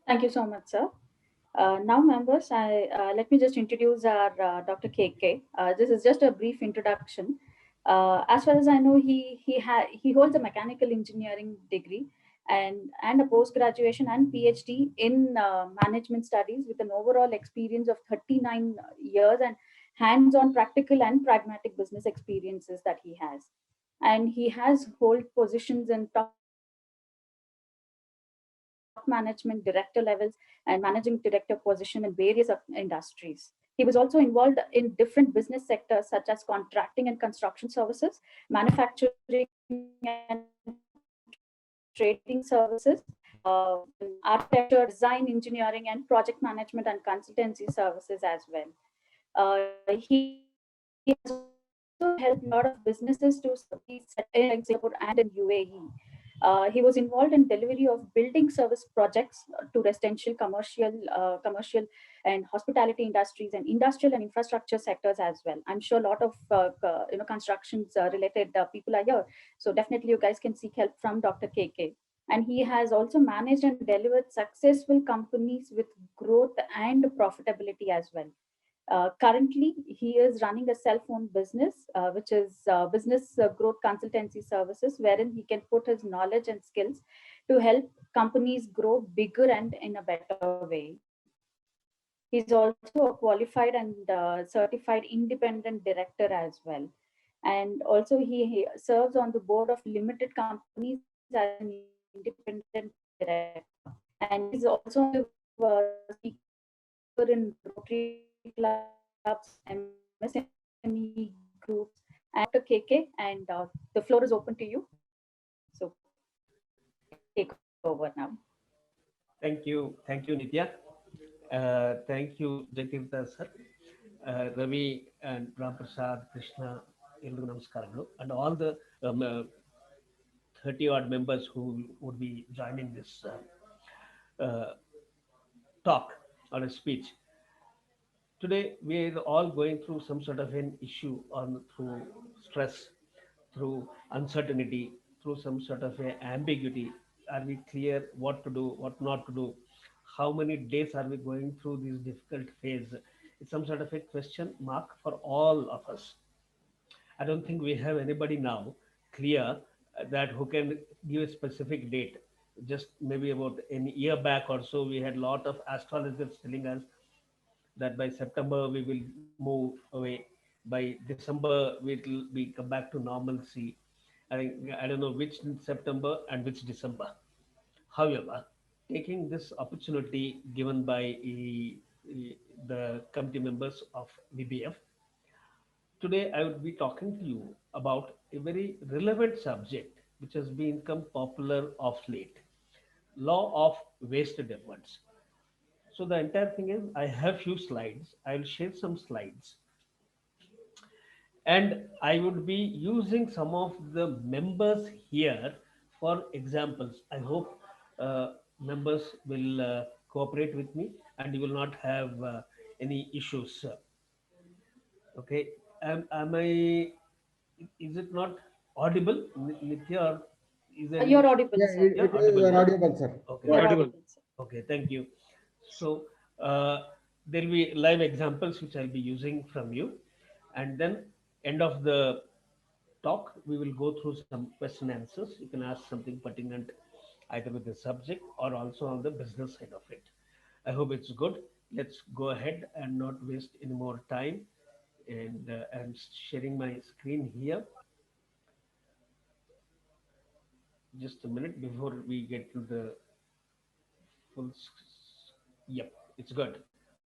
Thank you so much, sir. Now, members, let me just introduce our Dr. KK. This is just a brief introduction. As far as I know, he holds a mechanical engineering degree and a post graduation and PhD in management studies with an overall experience of 39 years and hands-on practical and pragmatic business experiences that he has. And he has hold positions in top management director levels and managing director position in various industries. He was also involved in different business sectors such as contracting and construction services, manufacturing and trading services, architecture, design, engineering, and project management and consultancy services as well. He has also helped a lot of businesses to be set in Singapore and in UAE. He was involved in delivery of building service projects to residential, commercial, and hospitality industries and industrial and infrastructure sectors as well. I'm sure a lot of constructions related people are here, so definitely you guys can seek help from Dr. KK. And he has also managed and delivered successful companies with growth and profitability as well. Currently, he is running a self-owned business, which is business growth consultancy services, wherein he can put his knowledge and skills to help companies grow bigger and in a better way. He's also a qualified and certified independent director as well. And also, he serves on the board of limited companies as an independent director. And he's also a speaker in Rotary clubs, MSME groups, and Dr. KK. And the floor is open to you. So you can take over now. Thank you, Nitya. Thank you, Jatirtha sir, Ravi and Ram Prasad, Krishna, ಎಲ್ರಿಗೂ ನಮಸ್ಕಾರಗಳು, and all the um, uh, 30 odd members who would be joining this talk or a speech. Today, we are all going through some sort of an issue on through stress, through uncertainty, through some sort of a ambiguity. Are we clear what to do, what not to do? How many days are we going through this difficult phase? It's some sort of a question mark for all of us. I don't think we have anybody now clear that who can give a specific date. Just maybe about a year back or so, we had a lot of astrologers telling us that by September we will move away. By December we will be come back to normalcy. I don't know which September and which December. However, taking this opportunity given by the committee members of VBF, today I would be talking to you about a very relevant subject which has become popular of late: law of wasted efforts. So the entire thing is, I have few slides. I will share some slides, and I would be using some of the members here for examples. I hope members will cooperate with me, and you will not have any issues. Okay, am I? Is it not audible, Nitya? Or is there any You're issue? audible, Yeah, sir. Yeah, you audible, are na? audible, sir. Okay, You're thank you. Audible. audible, sir. Okay, thank you. So there will be live examples which I'll be using from you, and then end of the talk we will go through some question answers. You can ask something pertinent either with the subject or also on the business side of it. I hope it's good. Let's go ahead and not waste any more time. And I'm sharing my screen here. Just a minute before we get to the full. Yep, it's good,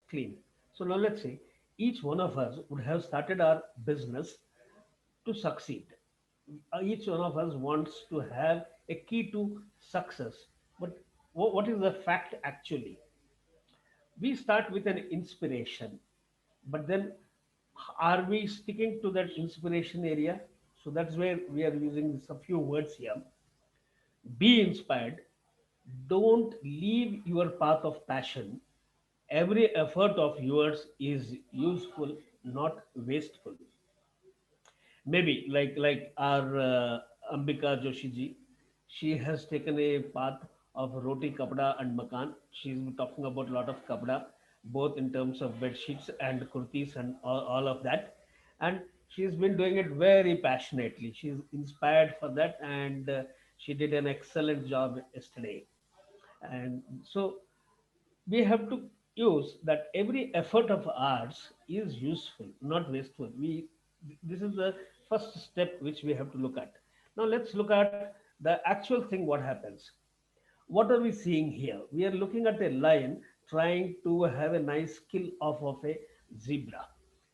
clean. So now let's say each one of us would have started our business to succeed. Each one of us wants to have a key to success. But what is the fact actually? We start with an inspiration, but then are we sticking to that inspiration area? So that's where we are using a few words here. Be inspired. Don't leave your path of passion. Every effort of yours is useful, not wasteful. Maybe like our Ambika Joshi ji, she has taken a path of roti kapda and makan. She's been talking about a lot of kapda, both in terms of bed sheets and kurtis and all of that. And she's been doing it very passionately. She's inspired for that, and she did an excellent job yesterday. And so we have to use that every effort of ours is useful, not wasteful. This is the first step which we have to look at. Now let's look at the actual thing. What happens? What are we seeing here? We are looking at a lion trying to have a nice kill off of a zebra.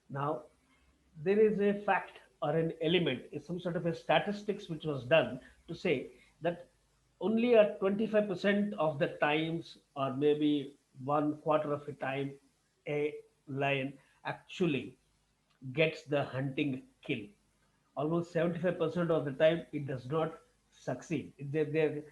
Now there is a fact or an element, some sort of a statistics which was done to say that only at 25% of the times, or maybe one quarter of a time, a lion actually gets the hunting kill. Almost 75% of the time it does not succeed. There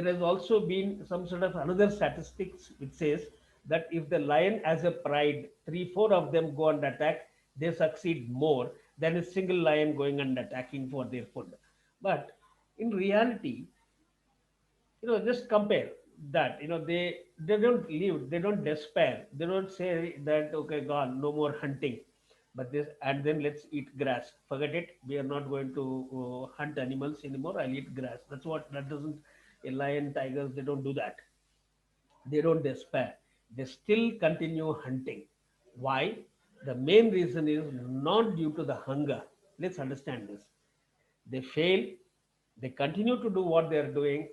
has also been some sort of another statistics which says that if the lion has a pride, three four of them go and attack, they succeed more than a single lion going and attacking for their food. But in reality, just compare that. They don't leave, they don't despair, they don't say that okay, gone, no more hunting, but this, and then let's eat grass, forget it, we are not going to hunt animals anymore, I'll eat grass. That's what, that doesn't, a lion, tigers, they don't do that. They don't despair, they still continue hunting. Why? The main reason is not due to the hunger. Let's understand this. They fail, they continue to do what they are doing,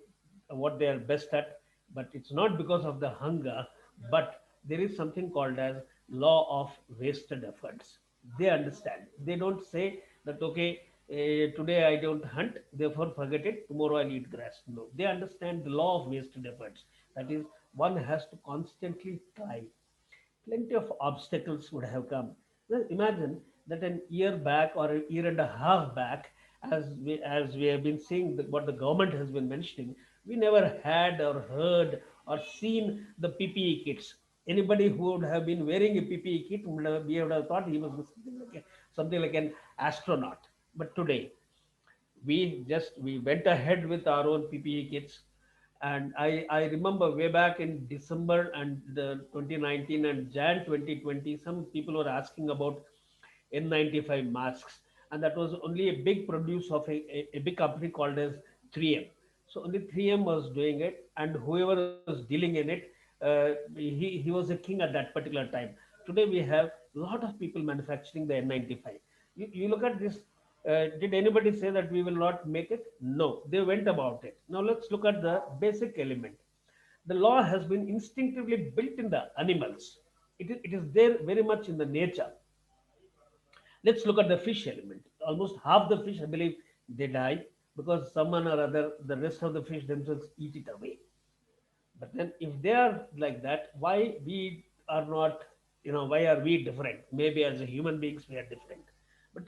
what they are best at, but it's not because of the hunger, but there is something called as law of wasted efforts. They understand. They don't say that, okay, today I don't hunt, therefore forget it, tomorrow I'll eat grass. No, they understand the law of wasted efforts. That is, one has to constantly try. Plenty of obstacles would have come. Well, imagine that an year back or a year and a half back, as we have been seeing what the government has been mentioning, we never had or heard or seen the PPE kits. Anybody who would have been wearing a PPE kit we would have thought he was something like an astronaut. But today, we went ahead with our own PPE kits. And I remember way back in December and 2019 and Jan 2020, some people were asking about N95 masks, and that was only a big produce of a big company called as 3M. So only 3M was doing it, and whoever was dealing in it, he was a king at that particular time. Today we have a lot of people manufacturing the N95. You look at this. Did anybody say that we will not make it? No, they went about it. Now let's look at the basic element. The law has been instinctively built in the animals. It is there very much in the nature. Let's look at the fish element. Almost half the fish, I believe, they die because someone or other, the rest of the fish themselves eat it away. But then, if they are like that, why we are not? Why are we different? Maybe as a human beings we are different. But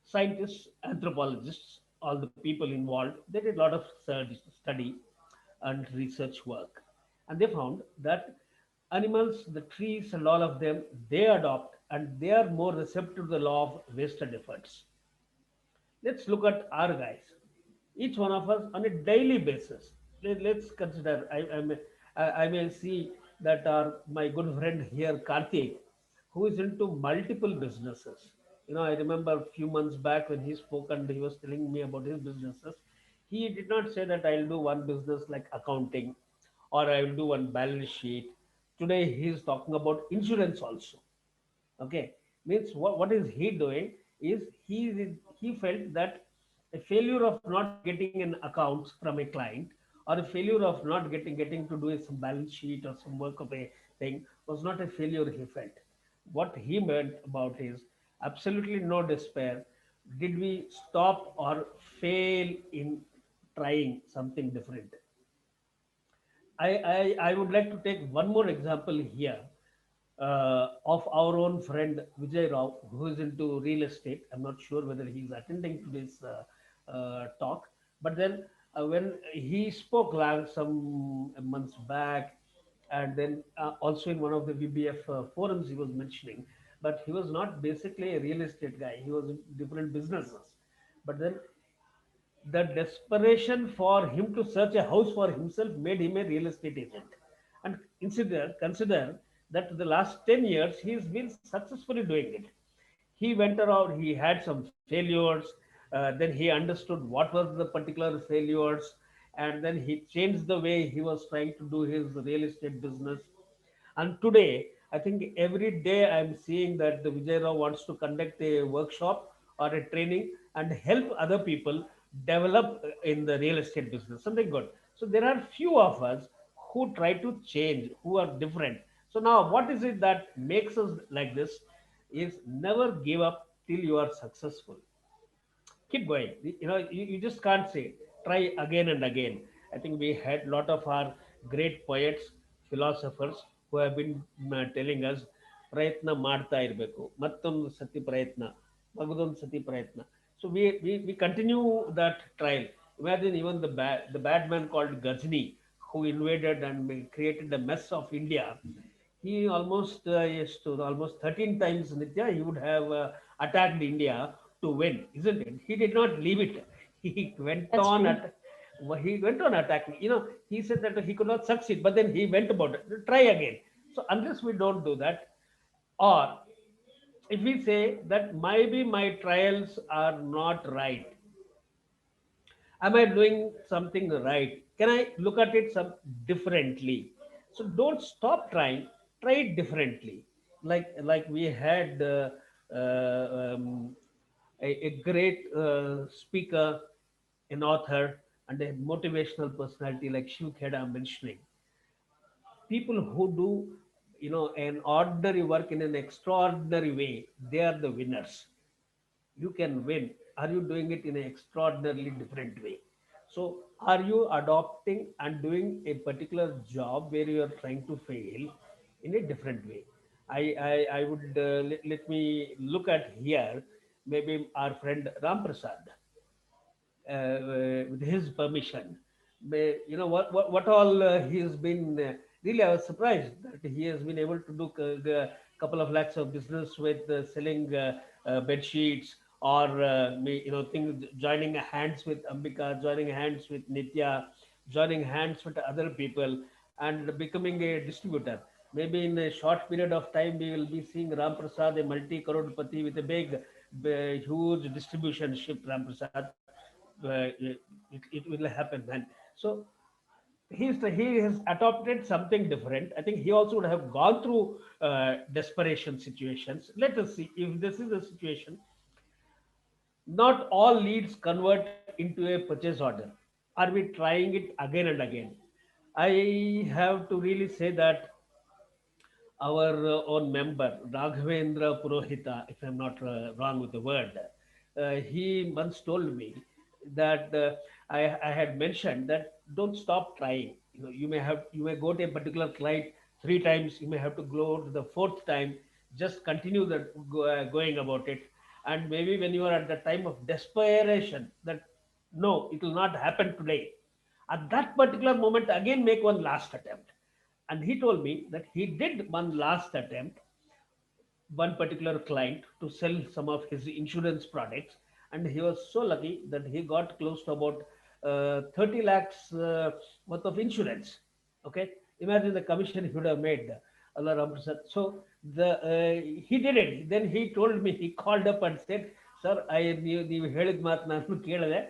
scientists, anthropologists, all the people involved, they did a lot of study and research work, and they found that animals, the trees, and all of them, they adopt and they are more receptive to the law of wasted efforts. Let's look at our guys. Each one of us on a daily basis. Let's consider. I may see that my good friend here, Karthik, who is into multiple businesses. I remember a few months back when he spoke and he was telling me about his businesses. He did not say that I'll do one business like accounting or I will do one balance sheet. Today he is talking about insurance also. Okay, means what is he doing is he felt that a failure of not getting an accounts from a client or a failure of not getting to do some balance sheet or some work of a thing was not a failure. He felt what he meant about is absolutely no despair. Did we stop or fail in trying something different? I would like to take one more example here of our own friend Vijay Rao, who is into real estate. I'm not sure whether he's attending today's talk, but then when he spoke some months back, and then also in one of the VBF forums he was mentioning, but he was not basically a real estate guy. He was in different businesses, but then the desperation for him to search a house for himself made him a real estate agent. And consider that the last 10 years he's been successfully doing it. He went around, he had some failures, then he understood what was the particular failures, and then he changed the way he was trying to do his real estate business. And today, I think every day I'm seeing that the Vijay Rao wants to conduct a workshop or a training and help other people develop in the real estate business. Something good. So there are few of us who try to change, who are different. So now, what is it that makes us like this? Is never give up till you are successful. Keep going. You just can't say try again and again. I think we had a lot of our great poets, philosophers who have been telling us ಪ್ರಯತ್ನ ಮಾಡ್ತಾ ಇರಬೇಕು, ಮತ್ತೊಂದು ಸತಿ ಪ್ರಯತ್ನ, ಮಗದೊಂದು ಸತಿ ಪ್ರಯತ್ನ. So we continue that trial. Imagine even the bad man called Ghazni, who invaded and created a mess of India. He almost yes, to almost 13 times, Nitya, he would have attacked India to win, isn't it? He did not leave it. He went That's on true. at he went on attacking. He said that he could not succeed, but then he went about it. Try again. So unless we don't do that, or if we say that maybe my trials are not right, am I doing something right, can I look at it some differently? So don't stop trying, try it differently. Like we had a great speaker, an author, and a motivational personality like Shiv Kheda mentioning, people who do an ordinary work in an extraordinary way, they are the winners. You can win. Are you doing it in an extraordinarily different way? So are you adopting and doing a particular job where you are trying to fail in a different way? I would let me look at here, maybe our friend Ram Prasad, with his permission. What all he has been. Really, I was surprised that he has been able to do a couple of lakhs of business with selling bed sheets, or things, joining hands with Ambika, joining hands with Nitya, joining hands with other people, and becoming a distributor. Maybe in a short period of time, we will be seeing Ram Prasad, a multi-crorepati with a huge distribution ship. Ram Prasad, it will happen then. So he has adopted something different. I think he also would have gone through desperation situations. Let us see if this is the situation. Not all leads convert into a purchase order. Are we trying it again and again? I have to really say that our own member, Raghavendra Purohita, if I'm not wrong with the word, he once told me that I had mentioned that don't stop trying. You may go to a particular client 3 times, you may have to go to the fourth time, just continue that going about it. And maybe when you are at the time of desperation, that no, it will not happen today. At that particular moment, again make one last attempt. And he told me that he did one last attempt, one particular client, to sell some of his insurance products, and he was so lucky that he got close to about 30 lakhs worth of insurance. Okay, imagine the commission he would have made. Allah Ram Prasad. So he did it. Then he told me, he called up and said, "Sir, ನೀವು ಹೇಳಿದ ಮಾತು ನಾನು ಕೇಳಿದೆ.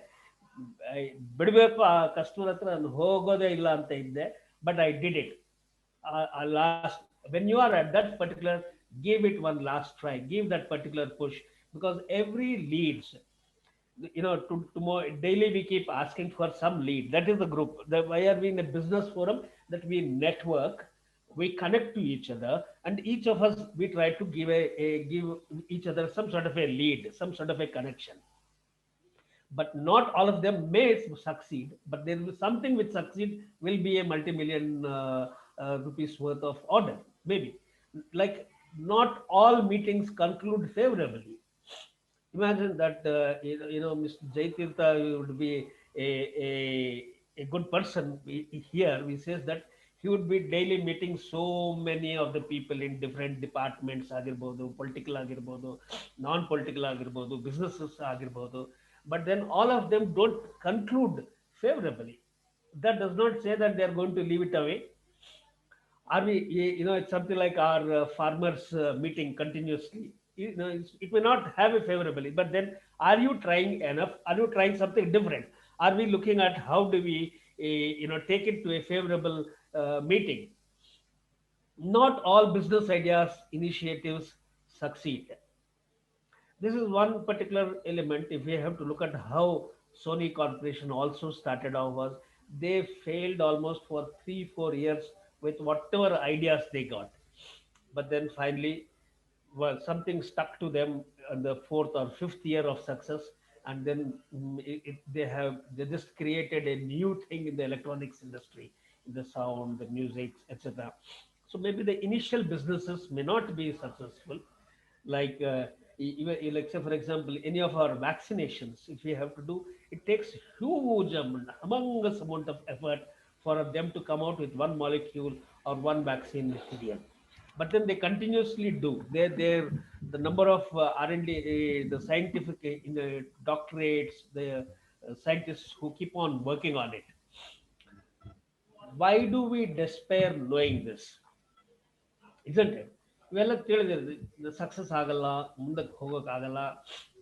ಬಿಡಬೇಕು ಆ customer ಹತ್ರ, ನಾನು ಹೋಗೋದೇ ಇಲ್ಲ ಅಂತ ಇದ್ದೆ, but I did it. Last, when you are at that particular, give it one last try, give that particular push, because every leads, to more daily we keep asking for some lead. That is the group. Why are we in a business forum? That we network, we connect to each other, and each of us, we try to give each other some sort of a lead, some sort of a connection. But not all of them may succeed, but there will be something which succeed, will be a multi-million rupees worth of order, maybe. Like, not all meetings conclude favorably. Imagine that Mr. Jaitirtha would be a good person. Here we says that he would be daily meeting so many of the people in different departments ಆಗಿರ್ಬೋದು, political ಆಗಿರ್ಬೋದು, non political ಆಗಿರ್ಬೋದು, businesses ಆಗಿರ್ಬೋದು, but then all of them don't conclude favorably. That does not say that they are going to leave it away. Are we, it's something like our farmers meeting continuously. It may not have a favorably, but then are you trying enough? Are you trying something different? Are we looking at how do we, take it to a favorable meeting? Not all business ideas, initiatives succeed. This is one particular element. If we have to look at how Sony Corporation also started off, was they failed almost for 3 4 years with whatever ideas they got, but then finally, well, something stuck to them in the fourth or fifth year of success, and then they just created a new thing in the electronics industry, in the sound, the music, etc. So maybe the initial businesses may not be successful, like like say for example, any of our vaccinations, if we have to do, it takes huge humongous amount of effort for them to come out with one molecule or one vaccine material. But then they continuously do the number of R&D, the scientific doctorates, the scientists who keep on working on it. Why do we despair knowing this? Isn't it? ಇವೆಲ್ಲ ತಿಳಿದಿದೆ, success ಆಗಲ್ಲ, ಮುಂದಕ್ಕೆ ಹೋಗೋಕ್ಕಾಗಲ್ಲ.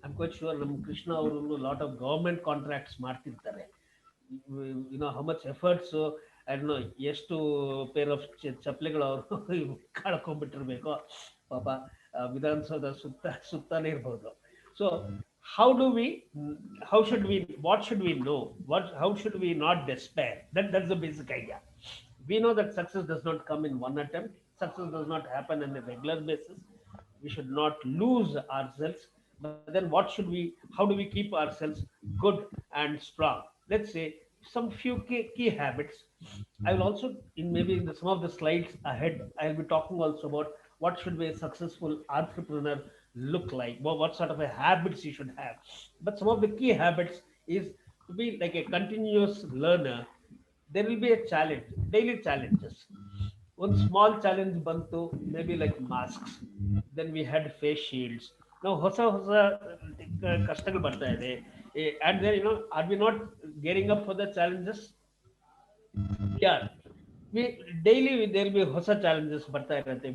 I am quite sure ನಮ್ಮ ಕೃಷ್ಣ ಅವರು lot of government contracts ಮಾಡ್ತಿರ್ತಾರೆ. How much efforts, I don't know ಎಷ್ಟು pair of ಚಪ್ಪಲಿಗಳು ಅವರು ಕಳ್ಕೊಂಡ್ಬಿಟ್ಟಿರ್ಬೇಕು ಪಾಪ. ವಿಧಾನಸೌಧ ಸುತ್ತಾನೇ ಇರ್ಬೋದು. So how do we, how should we, what should we know, how should we not despair? That's the basic idea. We know that success does not come in one attempt. Success does not happen on a regular basis. We should not lose ourselves. But then what should we, how do we keep ourselves good and strong? Let's say some few key habits. I will also, in maybe in some of the slides ahead, I'll be talking also about what should be a successful entrepreneur look like, what sort of a habits you should have. But some of the key habits is to be like a continuous learner. There will be a challenge, daily challenges. One small challenge bantu, maybe like masks. Then we had face shields. Now ಹೊಸ ಕಷ್ಟಗಳು ಬರ್ತಾ ಇದೆ. And then, are we not gearing up for the challenges? Yeah, we daily there will be ಹೊಸ challenges ಬರ್ತಾ ಇರುತ್ತೆ.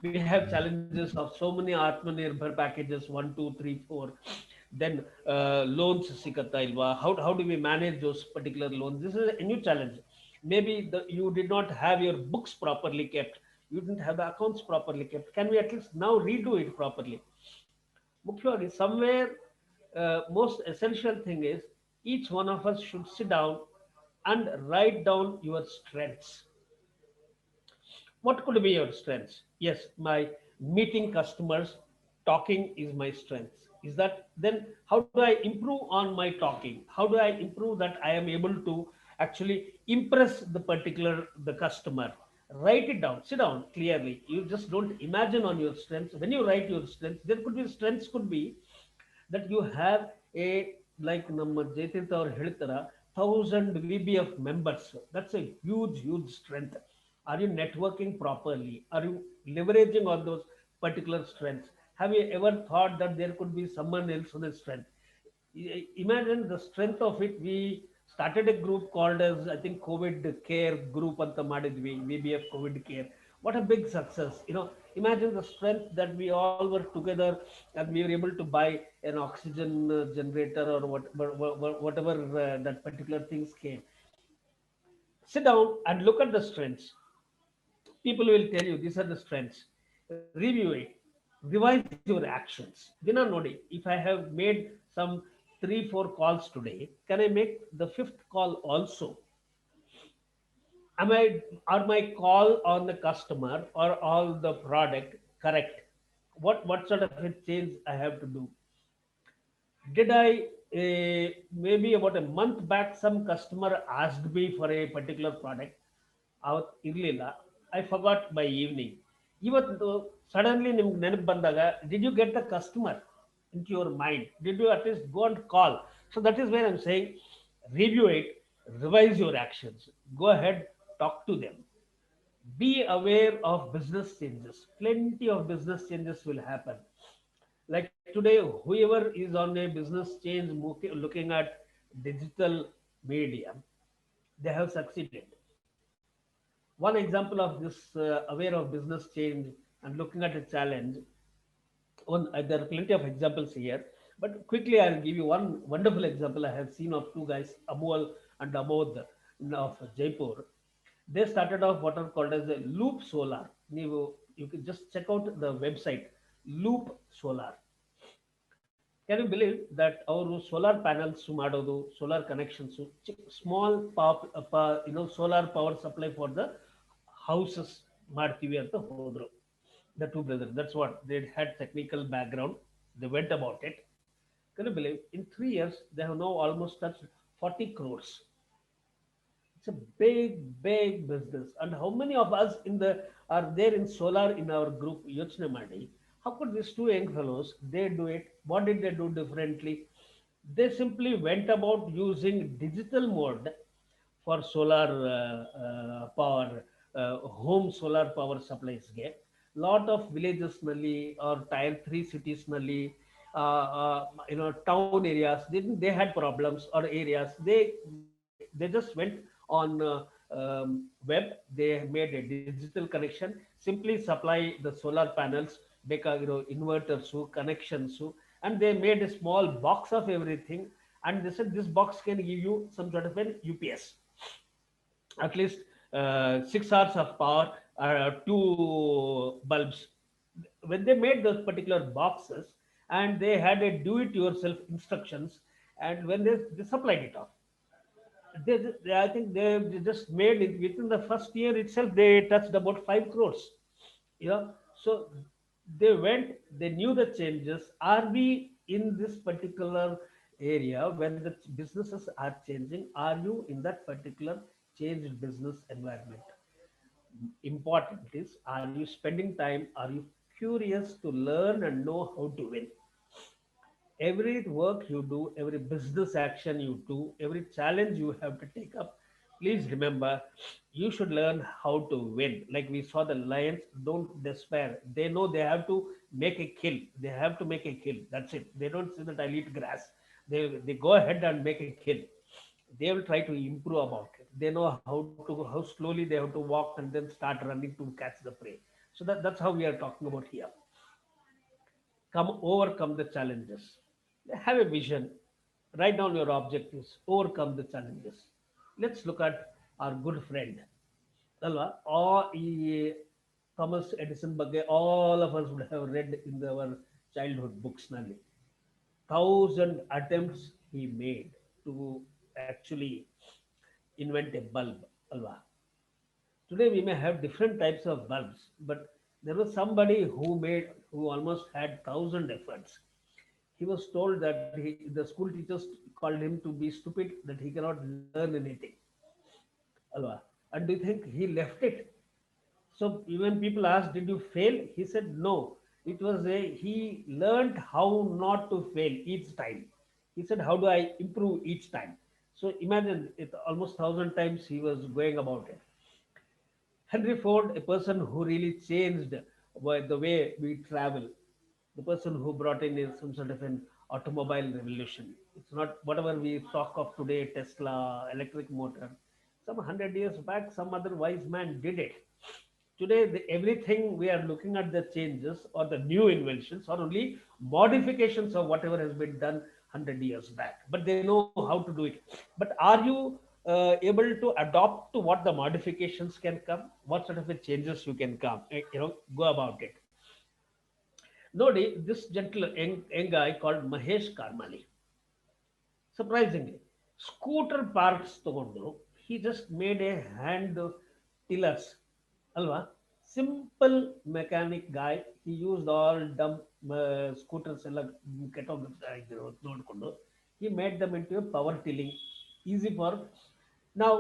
We have challenges of so many Atmanirbhar packages, 1 2 3 4. Then loans ಸಿಗತ್ತಾ ಇಲ್ವಾ? How do we manage those particular loans? This is a new challenge. Maybe you did not have your books properly kept, you didn't have the accounts properly kept. Can we at least now redo it properly? ಮುಖ್ಯವಾಗಿ somewhere, most essential thing is each one of us should sit down and write down your strengths. What could be your strengths? Yes, my meeting customers, talking is my strength. Is that, then how do I improve on my talking? How do I improve that I am able to actually impress the customer? Write it down, sit down clearly. You just don't imagine on your strengths. When you write your strengths, there could be strengths, could be that you have a, like ನಮ್ಮ ಜಯತೀರ್ಥ ಅವ್ರು ಹೇಳ್ತಾರ, 1,000 VBF members. That's a huge strength. Are you networking properly? Are you leveraging on those particular strengths? Have you ever thought that there could be someone else with a strength? Imagine the strength of it. We started a group called as, I think, COVID care group anta madidvi, VBF COVID care. What a big success. Imagine the strength that we all were together and we were able to buy an oxygen generator or whatever that particular things came. Sit down and look at the strengths. People will tell you these are the strengths. Review it, revise your actions. Dina nodi, if I have made some 3 4 calls today, can I make the fifth call also? Are my call on the customer or all the product correct? What sort of a change I have to do? Did I, maybe about a month back, some customer asked me for a particular product, ಅವತ್ತು ಇರಲಿಲ್ಲ, I forgot by evening. ಇವತ್ತು suddenly ನಿಮ್ಗೆ ನೆನಪು ಬಂದಾಗ, did you get the customer in to your mind? Did you at least go and call? So that is where I am saying, review it, revise your actions, go ahead, talk to them, be aware of business changes. Plenty of business changes will happen. Like today, whoever is on a business change, looking at digital media, they have succeeded. One example of this aware of business change and looking at a challenge. There are plenty of examples here, but quickly I'll give you one wonderful example I have seen of two guys, Amol and Amod of Jaipur. They started off what are called as a Loop Solar. You can just check out the website Loop Solar. Can you believe that our solar panels ಮಾಡೋದು solar connections small solar power supply for the houses ಮಾಡ್ತೀವಿ ಅಂತ ಹೋದ್ರು. The two brothers, that's what they had technical background. They went about it. Can you believe in 3 years they have now almost touched 40 crores. It's a big business. And how many of us in the are there in solar in our group? Yochne Madi. How could these two young fellows they do it? What did they do differently? They simply went about using digital mode for solar power, home solar power supplies. Lot of villages nalli or tier 3 cities nalli, town areas, they had problems or areas. They just went on web. They made a digital connection. Simply supply the solar panels, inverters, connections, and they made a small box of everything. And they said this box can give you some sort of an UPS, at least 6 hours of power, two bulbs. When they made those particular boxes, and they had a do-it-yourself instructions, and when they supplied it off, I think they just made it within the first year itself. They touched about 5 crores. So they went. They knew the changes. Are we in this particular area when the businesses are changing? Are you in that particular changed business environment? Important is, are you spending time? Are you curious to learn and know how to win? Every work you do, every business action you do, every challenge you have to take up, please remember you should learn how to win. Like we saw the lions, don't despair. They know they have to make a kill. They have to make a kill. That's it. They don't say that I'll eat grass. They go ahead and make a kill. They will try to improve about it. They know how slowly they have to walk and then start running to catch the prey. So that's how we are talking about here. Overcome the challenges. Have a vision. Write down your objectives. Overcome the challenges. Let's look at our good friend ಅಲ್ವಾ ಈ Thomas Edison ಬಗ್ಗೆ all of us would have read in our childhood ಬುಕ್ಸ್ನಲ್ಲಿ. 1,000 attempts he made to actually invent a bulb, alva. Today we may have different types of bulbs, but there was somebody who almost had 1,000 efforts. He was told that the school teachers called him to be stupid, that he cannot learn anything, alva. And do you think he left it? So when people asked, "Did you fail?" He said, "No. It was he learned how not to fail each time." He said, "How do I improve each time?" So imagine it, almost 1,000 times he was going about it. Henry Ford, a person who really changed the way we travel, the person who brought in some sort of an automobile revolution. It's not whatever we talk of today, Tesla, electric motor. Some 100 years back, some other wise man did it. Today, everything we are looking at the changes or the new inventions are only modifications of whatever has been done 100 years back. But they know how to do it. But are you able to adopt to what the modifications can come? What sort of a changes you can come? Go about it. Nodi, this young guy called Mahesh Karmali. Surprisingly, scooter parts ತಗೊಂಡು he just made a hand tillers, ಅಲ್ವಾ? Simple mechanic guy. He used all dumb scooters ಎಲ್ಲ ಕೆಟ್ಟೋಗಿರೋ ನೋಡಿಕೊಂಡು he made them into a power tilling, easy for. Now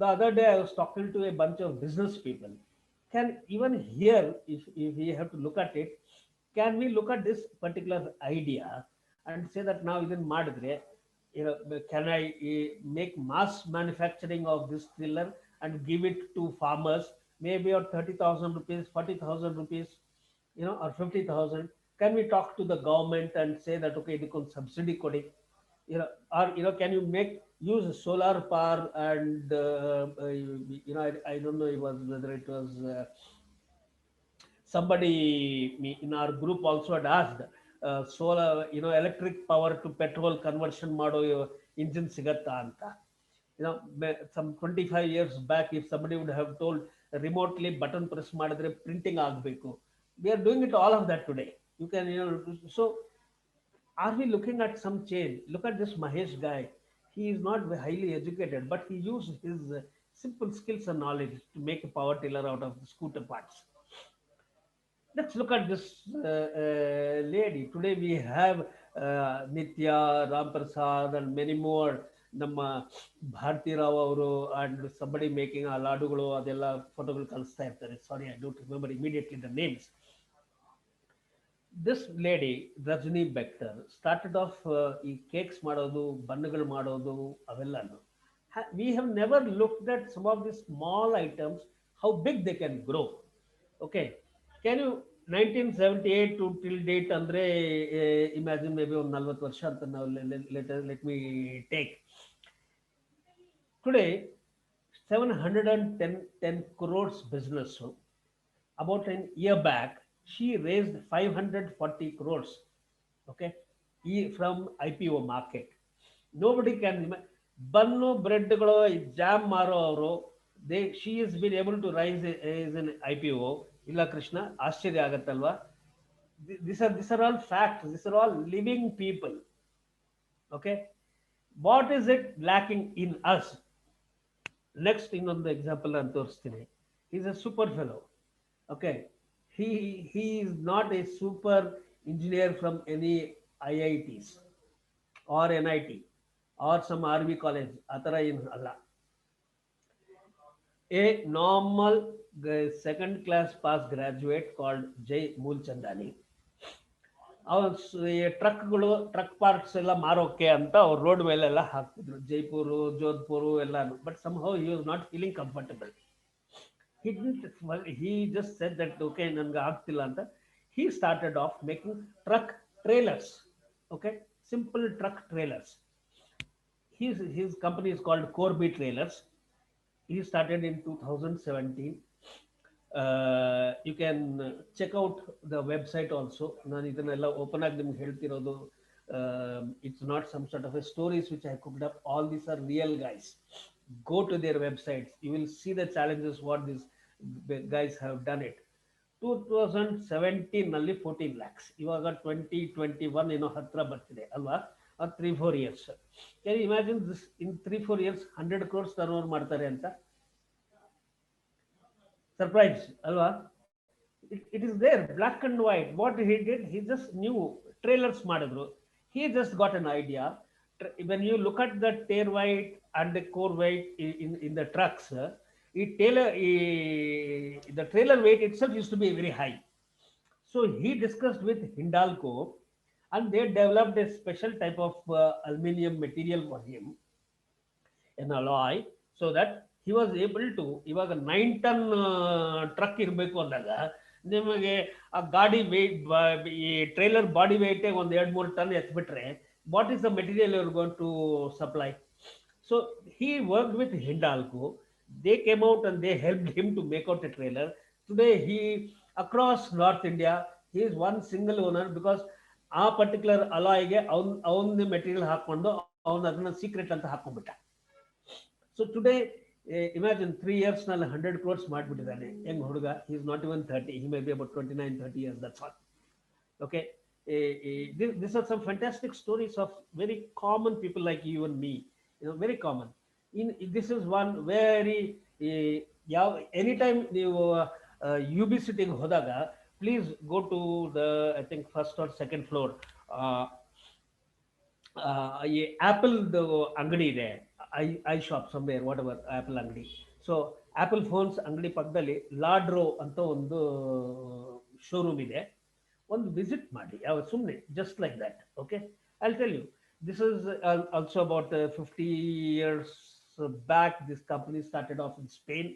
the other day I was talking to a bunch of business people. Can even here, if we have to look at it, can we look at this particular idea and say that now ಇದನ್ನ ಮಾಡಿದ್ರೆ, can I make mass manufacturing of this thriller and give it to farmers, maybe at 30,000 rupees, 40,000 rupees, or 50,000? Can we talk to the government and say that okay, ಇದಕ್ಕೊಂದು subsidy ಕೊಡಿ, or can you make use solar power and I don't know it was whether it was somebody in our group also had asked solar, electric power to petrol conversion ಮಾಡೋ engine ಸಿಗತ್ತಾ ಅಂತ. Some 25 years back, if somebody would have told remotely button press ಮಾಡಿದ್ರೆ printing ಆಗಬೇಕು, we are doing it all of that today. You can, so are we looking at some change? Look at this Mahesh guy. He is not highly educated, but he used his simple skills and knowledge to make a power tiller out of the scooter parts. Let's look at this lady. Today we have Nitya, Ram Prasad, and many more. Namma Bharti Rao ಅವರು and somebody making a ಲಾಡುಗಳು ಅದೆಲ್ಲ ಫೋಟೋಗಳು ಕಳಿಸ್ತಾ ಇರ್ತಾರೆ. Sorry, I don't remember immediately the names. This lady, Rajni Bector, started off ಈ cakes ಮಾಡೋದು, ಬಣ್ಣಗಳು ಮಾಡೋದು ಅವೆಲ್ಲನು. We have never looked at some of these small items, how big they can grow. Okay, can you 1978 to till date andre imagine maybe on 40 ವರ್ಷ ಅಂತ ನಾವು let me take. Today 710 crores business. About an year back she raised 540 crores. Okay, from IPO market. Nobody can bun ಬ್ರೆಡ್ಗಳು jam ಮಾರೋ ಅವರು, she has been able to rise as an IPO. ಇಲ್ಲ ಕೃಷ್ಣ, ಆಶ್ಚರ್ಯ ಆಗತ್ತಲ್ವಾ? These are all facts. These are all living people. Okay, what is it lacking in us? Next ಇನ್ನೊಂದು example ನಾನು ತೋರಿಸ್ತೀನಿ. He's a super fellow. Okay, he is not a super engineer from any IITs or NIT or some RV college. ಆ ಥರ ಏನು ಅಲ್ಲ. A normal second class pass graduate called Jay Moolchandani. ಟ್ರಕ್ಗಳು, truck parts ಎಲ್ಲ ಮಾರೋಕೆ ಅಂತ ಅವ್ರು road ಮೇಲೆಲ್ಲ ಹಾಕ್ತಿದ್ರು, ಜೈಪುರು, ಜೋಧ್ಪುರು ಎಲ್ಲಾನು. But somehow he was not feeling comfortable. He just said that okay, ನನ್ಗೆ ಆಗ್ತಿಲ್ಲ ಅಂತ. He started off making truck trailers. Okay, simple truck trailers. His company is called Corby Trailers. He started in 2017. You can check out the website also. ನಾನು ಇದನ್ನೆಲ್ಲ open ಆಗಿ ನಿಮ್ಗೆ ಹೇಳ್ತಿರೋದು. It's not some sort of a stories which I cooked up. All these are real guys. Go to their websites. You will see the challenges what these guys have done it. 2017 ನಲ್ಲಿ 14 lakhs. ಇವಾಗ 2021 ಏನೋ ಹತ್ರ ಬರ್ತಿದೆ ಅಲ್ವಾ? 3-4 years. Can you imagine this? In 3-4 years 100 crores turnover ಮಾಡ್ತಾರೆ ಅಂತ. Surprise alwa? It is there, black and white. What he did, he just knew trailers ಮಾಡಿದ್ರು. He just got an idea. When you look at the tail weight and the core weight in the trucks, the trailer weight itself used to be very high. So he discussed with Hindalco and they developed a special type of aluminum material for him, an alloy, so that he was able to, ಇವಾಗ 9 ton truck ಇರಬೇಕು ಅಂದಾಗ ನಿಮಗೆ ಆ ಗಾಡಿ wait, ಈ trailer body ವೇಟೇ ಒಂದು 2-3 ton ಎತ್ಬಿಟ್ರೆ what is the material you are going to supply? So he worked with Hindalco. They came out and they helped him to make out a trailer. Today he across North India he is one single owner because ಆ particular ಅಲಾಯ್ಗೆ ಅವನ material ಹಾಕೊಂಡು ಅವನು ಅದನ್ನ secret ಅಂತ ಹಾಕೊಂಡ್ಬಿಟ್ಟ. So today imagine 3 years ನಲ್ಲಿ 100 crores ಮಾಡ್ಬಿಟ್ಟಿದ್ದಾನೆ. ಹೆಂಗ್ ಹುಡುಗ? he is not even 30. He may be about 29-30 years, that's all. Okay, these are some fantastic stories of very common people like you and me, very common. This is one very anytime ನೀವು UB ಸಿಟಿಗೆ ಹೋದಾಗ please go to the, I think, first or second floor. ಈ apple ಅಂಗಡಿ ಇದೆ, I shop somewhere, what ever, apple ಅಂಗಡಿ. So apple phones ಅಂಗಡಿ ಪಕ್ಕದಲ್ಲಿ ಲಾಡ್ರೋ ಅಂತ ಒಂದು ಶೋರೂಮ್ ಇದೆ. ಒಂದು ವಿಸಿಟ್ ಮಾಡಿ, ಸುಮ್ಮನೆ just like that. Okay, I tell you, this is also about 50 years back. This company started off in Spain.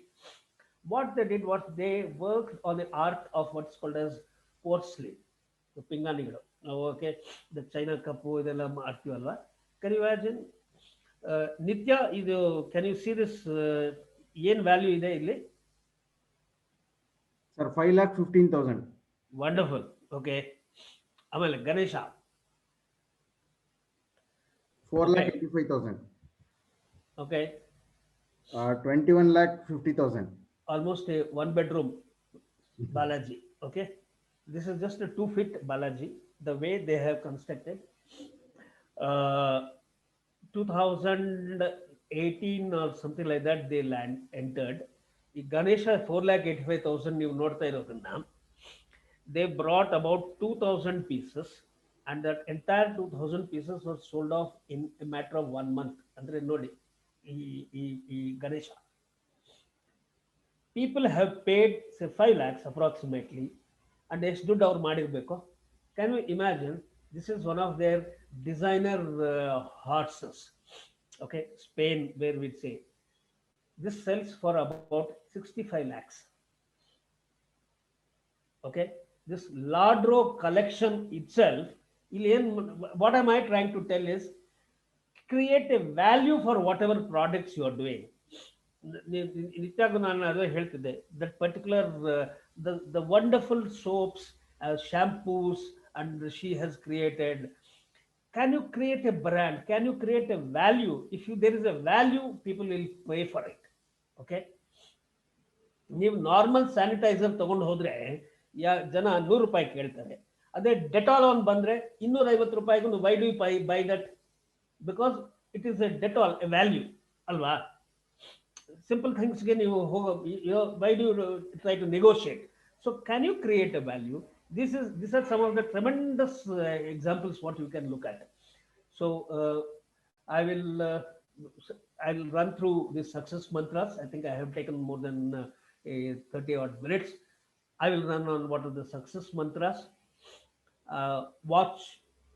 What they did was they worked on the art of what's called as porcelain. ಪಿಂಗಾಣಿಗಳು ನಾವು okay the China ಕಪ್ಪು ಇದೆಲ್ಲ ಮಾಡ್ತೀವಲ್ವಾ. Can you imagine ನಿತ್ಯ ಇದು can U see this ಏನು value ಇದೆ ಇಲ್ಲಿ? Sir, 5,15,000. Wonderful. Okay, ಆಮೇಲೆ Ganesha 4,85,000. Okay 21,50,000. almost a one bedroom Balaji. Okay, this is just a 2 feet Balaji. The way they have constructed, 2018 or something like that, they land entered. ಈ ಗಣೇಶ 4,85,000 ನೀವು ನೋಡ್ತಾ ಇರೋದನ್ನ they brought about 2,000 pieces, and that entire 2,000 pieces were sold off in a matter of 1 month. ಅಂದ್ರೆ ನೋಡಿ ಈ ಈ ಈ Ganesha people have paid say 5 lakhs approximately, and ಎಷ್ಟು ದುಡ್ಡು ಅವ್ರು ಮಾಡಿರಬೇಕು. Can you imagine? This is one of their designer horses. Okay, Spain, where we say this sells for about 65 lakhs. Okay, this Ladro collection itself, what am I trying to tell is create a value for whatever products you are doing. ನಿತ್ಯಾಗೂ ನಾನು ಅದೇ ಹೇಳ್ತಿದ್ದೆ, that particular the wonderful soaps, shampoos, and she has created. Can you create a brand? Can you create a value? If there is a value, people will pay for it. Okay, ನೀವು normal sanitiser ತಗೊಂಡು ಹೋದ್ರೆ ಜನ 100 ರೂಪಾಯಿ ಕೇಳ್ತಾರೆ. ಅದೇ Dettol ಒಂದು ಬಂದ್ರೆ 250 ರೂಪಾಯಿಗೂ why do by that? Because it is A Dettol, A value ಅಲ್ವಾ? Simple things ಗೆ ನೀವು why do you try to negotiate? So can you create a value? These are some of the tremendous examples what you can look at. So I'll run through the success mantras. I think I have taken more than 30 odd minutes. I will run on what are the success mantras. Watch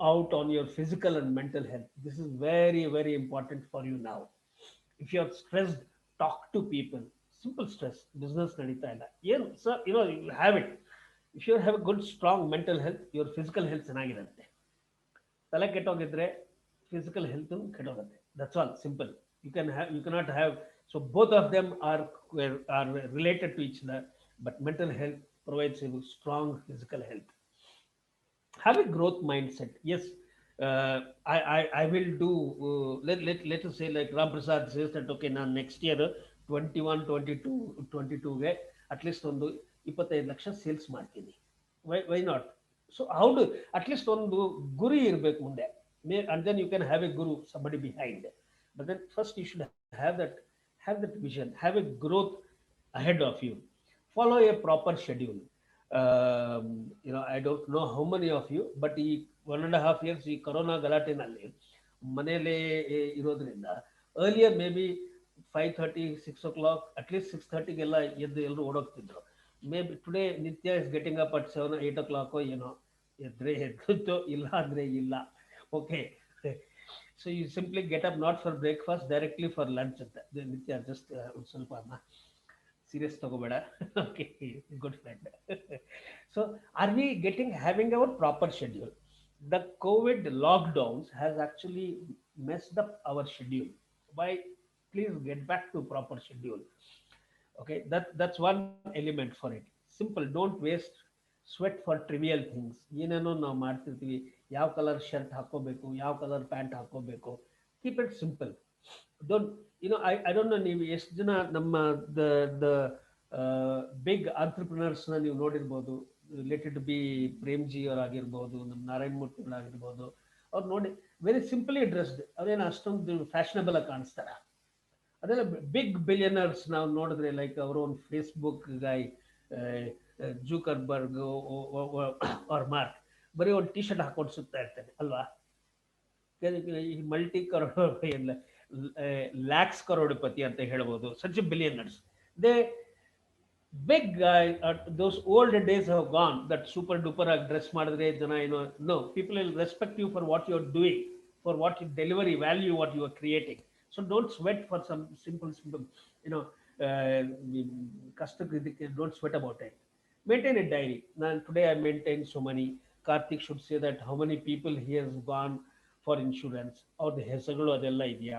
out on your physical and mental health. This is very, very important for you now. If you are stressed, talk to people. Simple stress, business nadita illa. So you have it. If you have a good strong mental health, your physical health ಚೆನ್ನಾಗಿರುತ್ತೆ. ತಲೆ ಕೆಟ್ಟೋಗಿದ್ರೆ physical health ಕೆಟ್ಟೋಗುತ್ತೆ. That's all, simple. You cannot have, so both of them are related to each other, but mental health provides a strong physical health. Have a growth mindset. Yes, I will do, let us say like Ram Prasad says that okay, ನಾನು next year 21, 22 ಗೆ at least ಒಂದು 25 lakh sales ಮಾಡ್ತೀನಿ. Why not? So how do at least ಒಂದು ಗುರಿ ಇರಬೇಕು ಮುಂದೆ, and then you can have a guru, somebody behind. But then first you should have that vision, have a growth ahead of you. Follow a proper schedule. I don't know how many of you, but ಈ 1.5 years ಈ corona ಗಲಾಟೆನಲ್ಲಿ ಮನೆಯಲ್ಲೇ ಇರೋದ್ರಿಂದ earlier maybe 5:30, 6 o'clock, at least 6:30ಗೆಲ್ಲ ಎದ್ದು ಎಲ್ಲರೂ ಓಡೋಗ್ತಿದ್ರು. Maybe today Nitya is getting up at 7, 8 o'clock, ಎದ್ರೆ ಎದ್ದು, ಇಲ್ಲ ಅಂದ್ರೆ ಇಲ್ಲ. Okay, so you simply get up not for breakfast, directly for lunch ಅಂತ. Nitya just ಸ್ವಲ್ಪ serious ತಗೋಬೇಡ. Okay, good friend. So are we having our proper schedule? The COVID lockdowns has actually messed up our schedule. Why? Please get back to proper schedule. Okay, that's one element for it. Simple, don't waste sweat for trivial things. ಏನೇನೋ ನಾವು ಮಾಡ್ತಿರ್ತೀವಿ, ಯಾವ colour shirt ಹಾಕೋಬೇಕು, ಯಾವ colour pant ಹಾಕೋಬೇಕು. Keep it simple. Don't, I don't know ನೀವು ಎಷ್ಟು ಜನ ನಮ್ಮ the big entrepreneurs ನೀವು ನೋಡಿರ್ಬೋದು, ರಿಲೇಟೆಡ್ ಟು ಬಿ ಪ್ರೇಮ್ಜಿ ಅವರಾಗಿರ್ಬೋದು, ನಮ್ಮ ನಾರಾಯಣ್ ಮೂರ್ತಿ ಅವರಾಗಿರ್ಬೋದು. ಅವ್ರು ನೋಡಿ ವೆರಿ ಸಿಂಪಲಿ ಡ್ರೆಸ್ಡ್, ಅವ್ರೇನು ಅಷ್ಟೊಂದು ಫ್ಯಾಷನಬಲ್ ಆಗಿ ಕಾಣಿಸ್ತಾರ? ಅದೆಲ್ಲ ಬಿಗ್ ಬಿಲಿಯನರ್ಸ್ ನಾವು ನೋಡಿದ್ರೆ, ಲೈಕ್ ಅವರ ಒಂದು ಫೇಸ್ಬುಕ್ ಗಾಯ್ ಜೂಕರ್ಬರ್ಗ್ ಅವ್ರ ಮಾರ್ಕ್ ಬರೀ ಒಂದು ಟಿ ಶರ್ಟ್ ಹಾಕೊಂಡು ಸುತ್ತಾ ಇರ್ತಾನೆ ಅಲ್ವಾ? ಈ ಮಲ್ಟಿ ಕರೋಡ್ ಎಲ್ಲ ಲ್ಯಾಕ್ಸ್ ಕರೋಡ್ಪತಿ ಅಂತ ಹೇಳ್ಬೋದು, such billionaires. They big guy, those old days have gone, that super duper dress ಮಾಡಿದ್ರೆ ಜನ no, people will respect you for what you are doing, for what you delivery value, what you are creating. So don't sweat for some simple ಕಷ್ಟಕ್ಕೆ, don't sweat about it. Maintain a diary. Today I maintain so many Karthik should say that how many people he has gone for insurance or the ಹೆಸರುಗಳು ಅದೆಲ್ಲ ಇದೆಯಾ.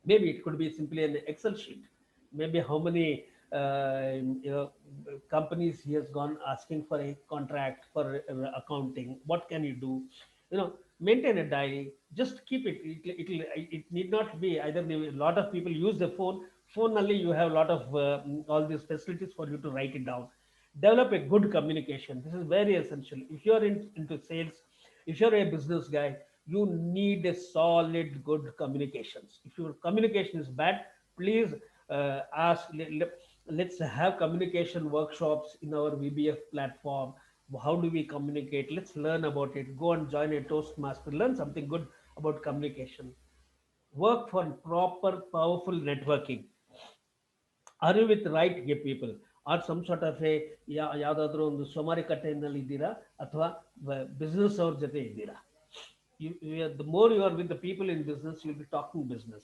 Maybe it could be simply an Excel sheet. Maybe how many you know, companies he has gone asking for a contract for accounting. What can you do? You know, maintain a diary. Just keep it. It need not be either. A lot of people use the phone. Phone only you have a lot of all these facilities for you to write it down. Develop a good communication. This is very essential. If you are into sales, if you're a business guy, you need a solid good communications. If your communication is bad, please ask, let's have communication workshops in our VBF platform. How do we communicate? Let's learn about it. Go and join a Toastmaster, learn something good about communication. Work for proper powerful networking. Are you with right people or some sort of a ಯಾವುದಾದ್ರೂ ಒಂದು ಸೋಮಾರಿ ಕಟ್ಟೆಯಲ್ಲಿ ಇದ್ದೀರಾ ಅಥವಾ business ಅವ್ರ ಜೊತೆ ಇದ್ದೀರಾ? The more you are with the people in business, you'll be talking business.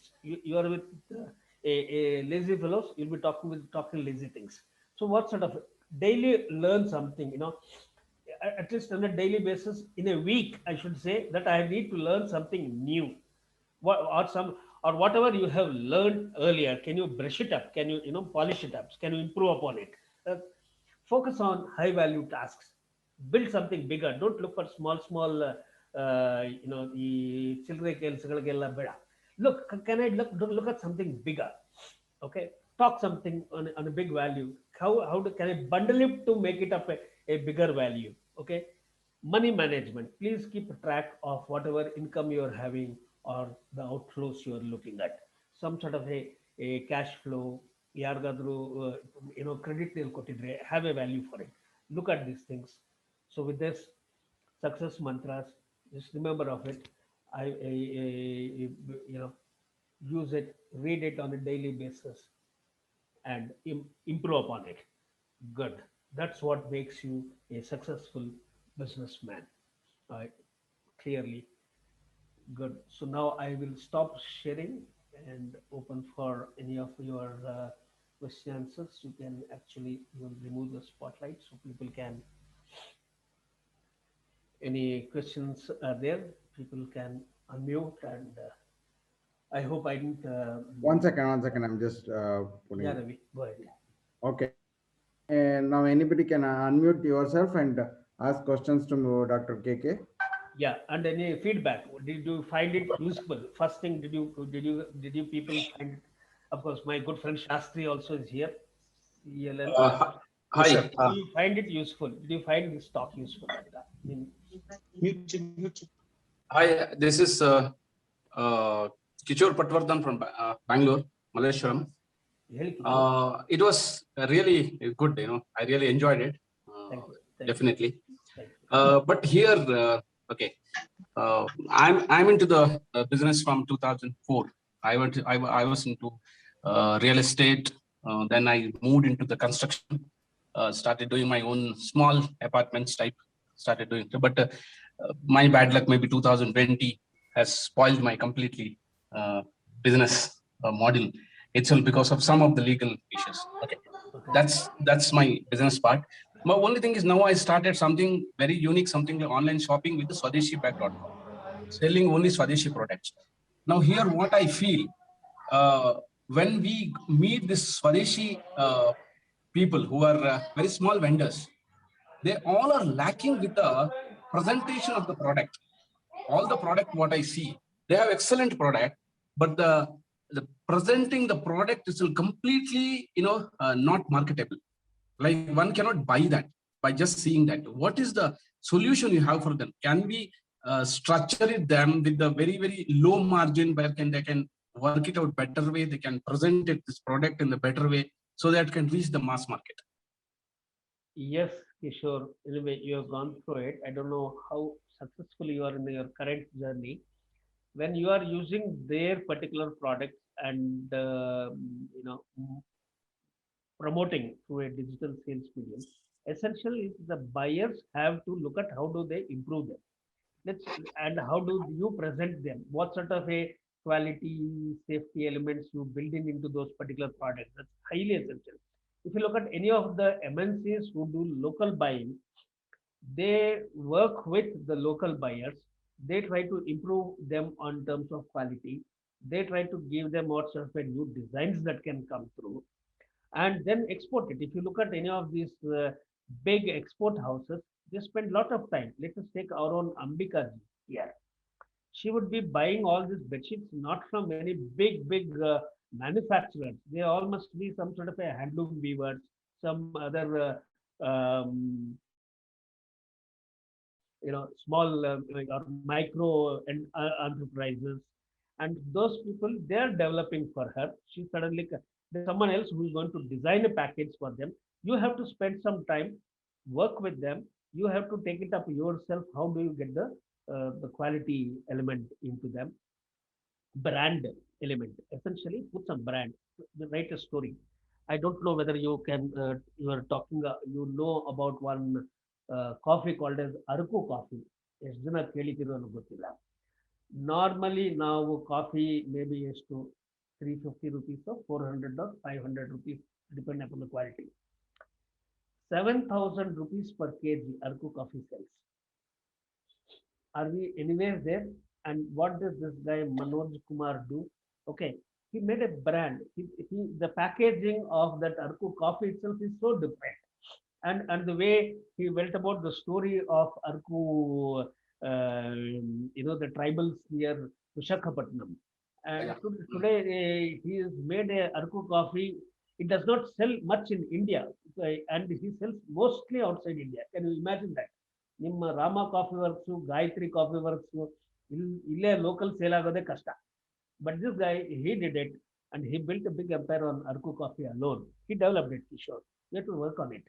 You are with a lazy fellows, you'll be talking lazy things. So what sort of daily learn something, you know, at least on a daily basis, in a week I should say that I need to learn something new. Or whatever you have learned earlier, can you brush it up? Can you polish it up? Can you improve upon it? Focus on high value tasks. Build something bigger. Don't look for small ಈ ಚಿಲ್ಲರೆ ಕೆಲಸಗಳಿಗೆಲ್ಲ ಬೇಡ. Can I look at something bigger? Okay, talk something on a big value. Can I bundle it to make it up a bigger value? Okay, money management. Please keep track of whatever income you are having or the outflows you are looking at. Some sort of a cash flow. ಯಾರಿಗಾದ್ರೂ credit ನೀರು ಕೊಟ್ಟಿದ್ರೆ have a value for it. Look at these things. So with this success mantras, just remember of it. I use it, read it on a daily basis, and improve upon it. Good. That's what makes you a successful businessman. Clearly. Good. So now I will stop sharing and open for any of your question answers. You can actually remove the spotlight so people can. Any questions are there? People can unmute, and I hope I didn't. One second. I'm just putting. Yeah, Ravi, go ahead. Okay. And now anybody can unmute yourself and ask questions to Dr. KK. Yeah, and any feedback? Did you find it useful? First thing, did you people find it? Of course, my good friend Shastri also is here. ELL. Hi. Did you find it useful? Did you find this talk useful? Hi, this is Kishore Patwardhan from Bangalore, Malleshwaram. It was really good, I really enjoyed it. Thank you. Definitely. Thank you. But here, okay, I'm into the business from 2004. I was into real estate. Then I moved into the construction. Started doing my own small apartments type. Started doing, but my bad luck, maybe 2020 has spoiled my completely business model itself because of some of the legal issues. Okay, that's my business part. But only thing is now I started something very unique, something like online shopping with the SwadeshiBag.com, selling only Swadeshi products. Now here what I feel, when we meet this Swadeshi people who are very small vendors, they all are lacking with the presentation of the product. All the product what I see, they have excellent product, but the presenting the product is still completely not marketable. Like one cannot buy that by just seeing that. What is the solution you have for them? Can we structure it them with the very low margin where they can work it out better way, they can present it this product in the better way so that it can reach the mass market? Yes, Kishore, anyway, you have gone through it. I don't know how successful you are in your current journey. When you are using their particular product and promoting through a digital sales medium, essentially the buyers have to look at how do they improve them. And how do you present them? What sort of a quality, safety elements you build into those particular products? That's highly essential. If you look at any of the MNCs who do local buying, They work with the local buyers. They try to improve them on terms of quality. They try to give them what sort of a new designs that can come through, and then export it. If you look at any of these big export houses, they spend a lot of time. Let us take our own Ambika ji here. She would be buying all these bedsheets not from any big manufacturers. They all must be some sort of a handloom weavers, some other small or micro and enterprises, and those people they are developing for her. She suddenly there's someone else who is going to design a package for them. You have to spend some time, work with them. You have to take it up yourself. How do you get the quality element into them? Brand element, essentially put some brand, write a story. I don't know whether you can you are talking you know about one coffee called as Arku coffee. ಎಷ್ಟು ಜನ ಕೇಳಿದಿರೋ ಅನ್ನೋ ಗೊತ್ತಿಲ್ಲ. Normally ನಾವು coffee maybe ಎಷ್ಟು 350 rupees or 400 or 500 rupees depending upon the quality. 7,000 rupees per kg Arku coffee sells. Are we anywhere there? And what does this guy Manoj Kumar do? Okay, he made a brand. The packaging of that Arku coffee itself is so different, and the way he went about the story of Arku, the tribals near Visakhapatnam. And today he has made a Arku coffee. It does not sell much in India, and he sells mostly outside India. Can you imagine that? ನಿಮ್ಮ Rama coffee works, Gayatri coffee works ಇಲ್ಲೇ local sale ಆಗೋದೇ ಕಷ್ಟ. But this guy, he did it, and he built a big empire on Arku coffee alone. He developed it, Kishore. You have to work on it.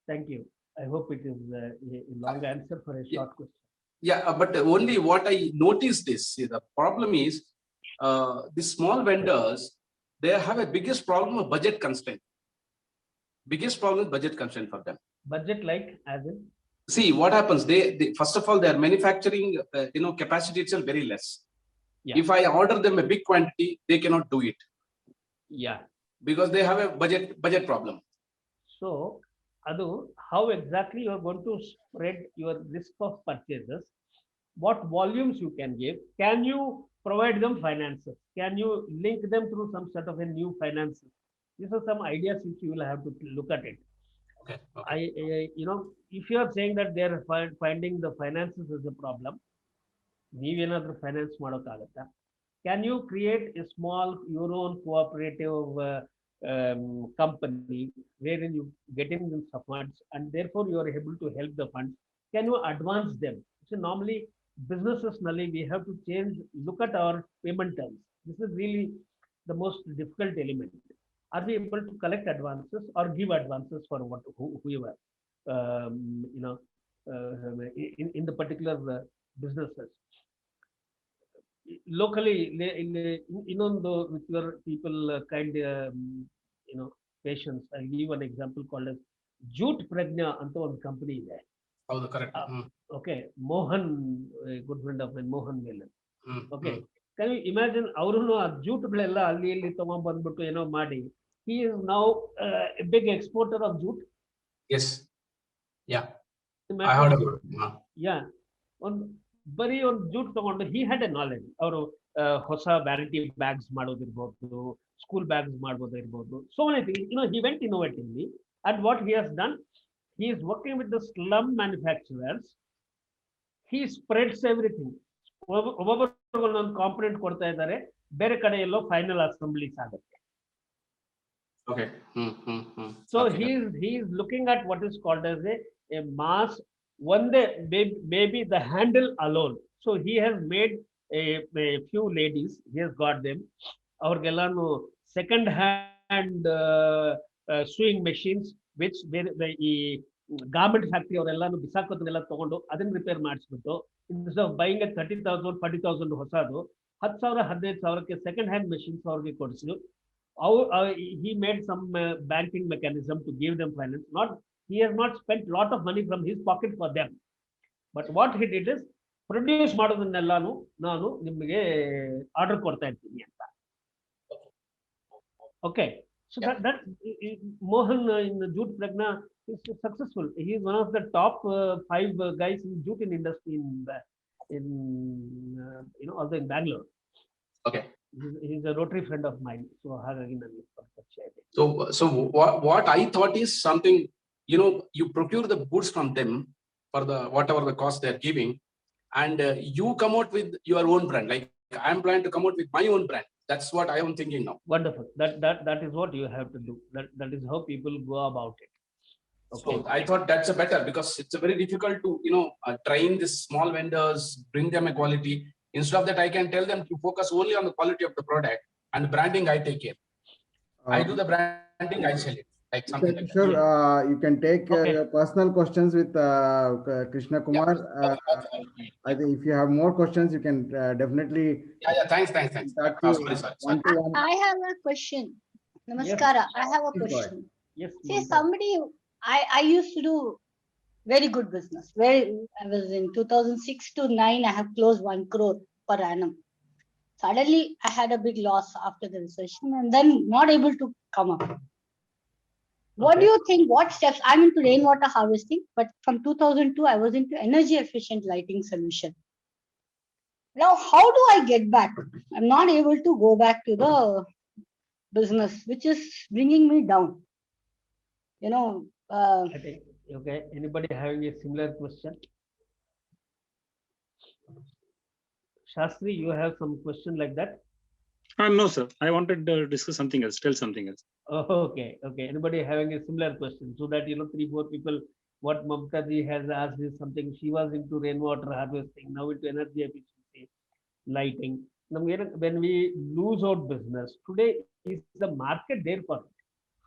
Thank you. I hope it is a long answer for a short question. Yeah, but only what I noticed is, the problem is, the small vendors, they have a biggest problem of budget constraint. Biggest problem is budget constraint for them. Budget like as in? See what happens. They first of all, their manufacturing, capacity itself very less. Yeah. If I order them a big quantity, they cannot do it. Yeah. Because they have a budget problem. So, Adu, how exactly you are going to spread your risk of purchases? What volumes you can give? Can you provide them finances? Can you link them through some sort of a new finances? These are some ideas which you will have to look at it. Okay. If you are saying that they are finding the finances is a problem, ನೀವೇನಾದ್ರೂ finance ಮಾಡೋಕ್ಕಾಗತ್ತಾ? Can you create a small your own cooperative company wherein you getting them some funds and therefore you are able to help the funds? Can you advance them? So normally businesses we have to look at our payment terms. This is really the most difficult element. Are we able to collect advances or give advances for whoever in the particular businesses? Locally, with your people kind patience, I'll give an example called as Jute Prajna anta one company ಇದೆ. ಹೌದು, correct. Okay, Mohan, a good friend of mine, Mohan Melan. Okay, can you imagine ಅವರುನು ಆ ಜೂಟ್ಗಳೆಲ್ಲ ಅಲ್ಲಿ ಇಲ್ಲಿ ತಗೊಂಡ್ ಬಂದ್ಬಿಟ್ಟು ಏನೋ ಮಾಡಿ, he is now a big exporter of jute. Yes. Yeah. I heard about it. Yeah. ಬರೀ ಒಂದು ಜೂಟ್ ತಗೊಂಡು he had a knowledge. ಅವರು ಹೊಸ ವ್ಯಾನಿಟಿ ಬ್ಯಾಗ್ಸ್ ಮಾಡೋದಿರ್ಬೋದು, ಸ್ಕೂಲ್ ಬ್ಯಾಗ್ಸ್ ಮಾಡ್ಬೋದಿರ್ಬೋದು, so many things. He went innovatively, and what he has done, he is working with the slum manufacturers. He spreads everything. ಒಬ್ಬೊಬ್ಬರು ಒಂದೊಂದು component ಕೊಡ್ತಾ ಇದ್ದಾರೆ, ಬೇರೆ ಕಡೆ ಎಲ್ಲೋ ಫೈನಲ್ ಅಸೆಂಬ್ಲೀಸ್ ಆಗುತ್ತೆ. Okay. So he is looking at what is called as a mass. One day, maybe the handle alone. So he has made a few ladies. He has got them. Avargellanu second hand sewing machines, which the garment factory ಅವರೆಲ್ಲಾನು ಬಿಸಾಕೋದನ್ನೆಲ್ಲ ತಗೊಂಡು ಅದನ್ನ repair ಮಾಡಿಸ್ಬಿಟ್ಟು, instead of buying at 30,000 40,000 ಹೊಸದು 10,000 15,000ಕ್ಕೆ second hand machines ಅವ್ರಿಗೆ ಕೊಡಿಸಿದ್ರು. He made some banking mechanism to give them finance. He has not spent a lot of money from his pocket for them, but what he did is produce ಮಾಡೋದನ್ನೆಲ್ಲಾನು ನಾನು ನಿಮಗೆ order ಕೊಡ್ತಾ ಇರ್ತೀನಿ ಅಂತ. Okay, so that Mohan in the Jute Prajna He's successful. He is one of the top 5 guys in jute industry also in Bangalore. Okay. He's a Rotary friend of mine. So ಹಾಗಾಗಿ ನನಗೆ ಪರಿಚಯ ಇದೆ. So what I thought is something, you procure the goods from them for the whatever the cost they are giving, and you come out with your own brand. Like I'm planning to come out with my own brand. That's what I am thinking now. Wonderful. That is what you have to do. That is how people go about it. Okay. So I thought that's a better, because it's a very difficult to train these small vendors, bring them a quality. Instead of that, I can tell them to focus only on the quality of the product, and branding I take care. I do the branding, I sell it, like something like that. Sure, you can take Okay. your personal questions with Krishna Kumar. I think if you have more questions, you can definitely Yeah. Thanks. start Oh, to sorry. one-to-one. I have a question. Namaskara. I have a Please go ahead. question. Yes. See, Mamta. somebody, I used to do very good business. I was in 2006 to 9, I have closed 1 crore per annum. Suddenly, I had a big loss after the recession and then not able to come up. What do Okay. you think? What steps? I'm into rainwater harvesting, but from 2002, I was into energy efficient lighting solution. Now, how do I get back? I'm not able to go back to the business, which is bringing me down. I think, okay. Anybody having a similar question? Shastri, you have some question like that? No, sir. I wanted to discuss something else, tell something else. Oh, okay. Anybody having a similar question? So that 3-4 people, what Mamta ji has asked is something. She was into rainwater harvesting, now into energy efficiency, lighting. Now, when we lose out business, today is the market there for it.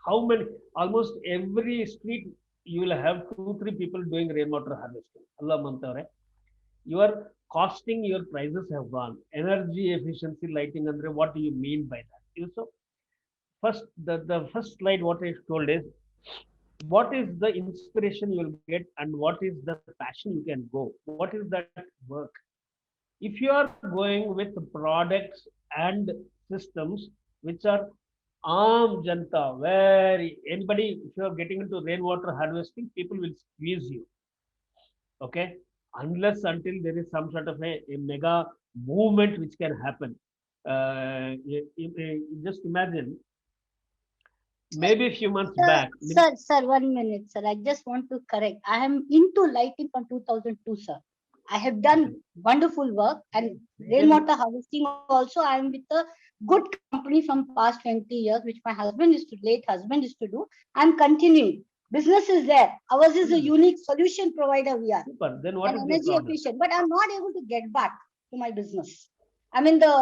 How many? Almost every street you will have 2-3 people doing rainwater harvesting. Allah Mamta, right? Your costing, your prices have gone. Energy efficiency lighting, andre, what do you mean by that? So first, the first slide what I told is what is the inspiration you will get and what is the passion you can go. What is that work? If you are going with products and systems which are janta, anybody, if you are getting into rainwater harvesting, people will squeeze you. Okay, unless until there is some sort of a mega movement which can happen. Just imagine, maybe a few months back. Sir, 1 minute, sir. I just want to correct. I am into lighting from 2002, sir. I have done wonderful work, and rainwater harvesting also. I am with a good company from past 20 years, which my late husband used to do. I'm continuing. Business is there. Ours is a unique solution provider we are. Super. Then what And is the energy problem? efficient, but I'm not able to get back to my business. I mean, the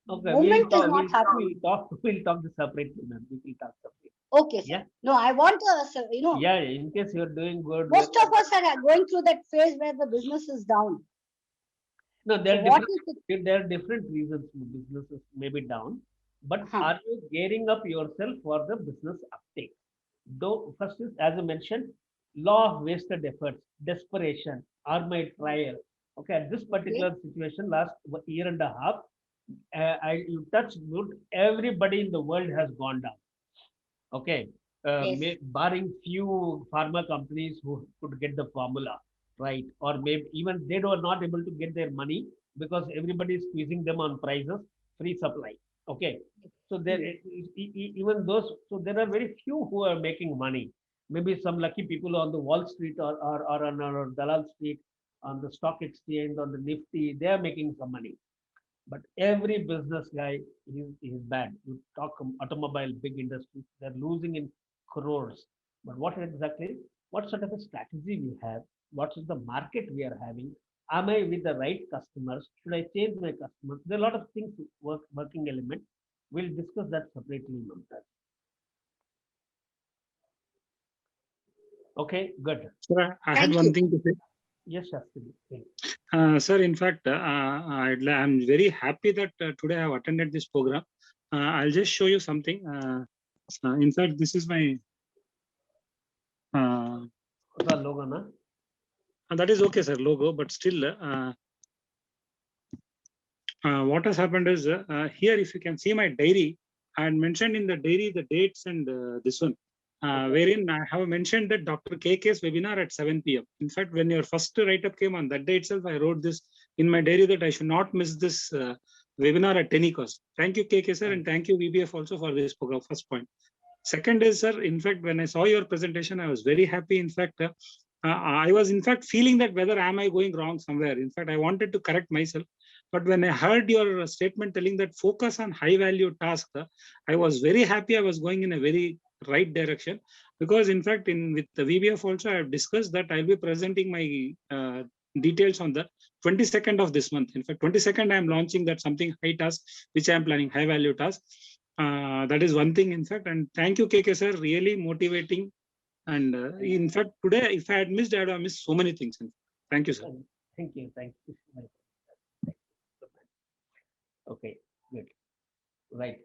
Okay, movement is not happening. we'll talk this separately, ma'am. We will talk separately. Okay, sir. Yeah. No, I want Yeah, in case you're doing good. most of us are going through that phase where the business is down. No, there So are what different, is it? there are different reasons businesses may be down, but Huh. are you gearing up yourself for the business uptake? Though first is, as I mentioned, law of wasted efforts, desperation, or my trial. Okay, at this particular situation, last year and a half, you touched wood, everybody in the world has gone down. Okay, Yes. barring few pharma companies who could get the formula, right? Or maybe even they are not able to get their money because everybody is squeezing them on prices, free supply. Okay, so there even those, so there are very few who are making money. Maybe some lucky people on the Wall Street or on our Dalal Street, on the stock exchange, on the Nifty, they are making some money. But every business guy is bad. You talk automobile, big industries, they're losing in crores. But what exactly? What sort of a strategy we have? What is the market we are having? Am I with the right customers? Should I change my customers? There are a lot of things working element. We'll discuss that separately, Mamta. Okay, good. Sir, I had Thank one you. thing to say. Yes, Shastri. Sir, in fact, I'm very happy that today I have attended this program. I'll just show you something. In fact, this is my. The logo, na? That is okay, sir, logo, but still, what has happened is here, if you can see my diary, I had mentioned in the diary the dates and this one. wherein I have mentioned that Dr. KK's webinar at 7 p.m. In fact, when your first write-up came on that day itself, I wrote this in my diary that I should not miss this webinar at any cost. Thank you, KK sir, and thank you, VBF also for this program. First point. Second is, sir, in fact, when I saw your presentation, I was very happy. In fact, I was in fact feeling that whether am I going wrong somewhere. In fact, I wanted to correct myself. But when I heard your statement telling that focus on high value tasks, I was very happy. I was going in a very right direction, because in fact, with the VBF also, I have discussed that I'll be presenting my details on the 22nd of this month. In fact, 22nd, I am launching that something high task, which I am planning, high value task. That is one thing, in fact. And thank you, KK sir, really motivating. And in fact, today, if I had missed, I would have missed so many things. Thank you, sir. Thank you. Thank you. Okay, good. Right.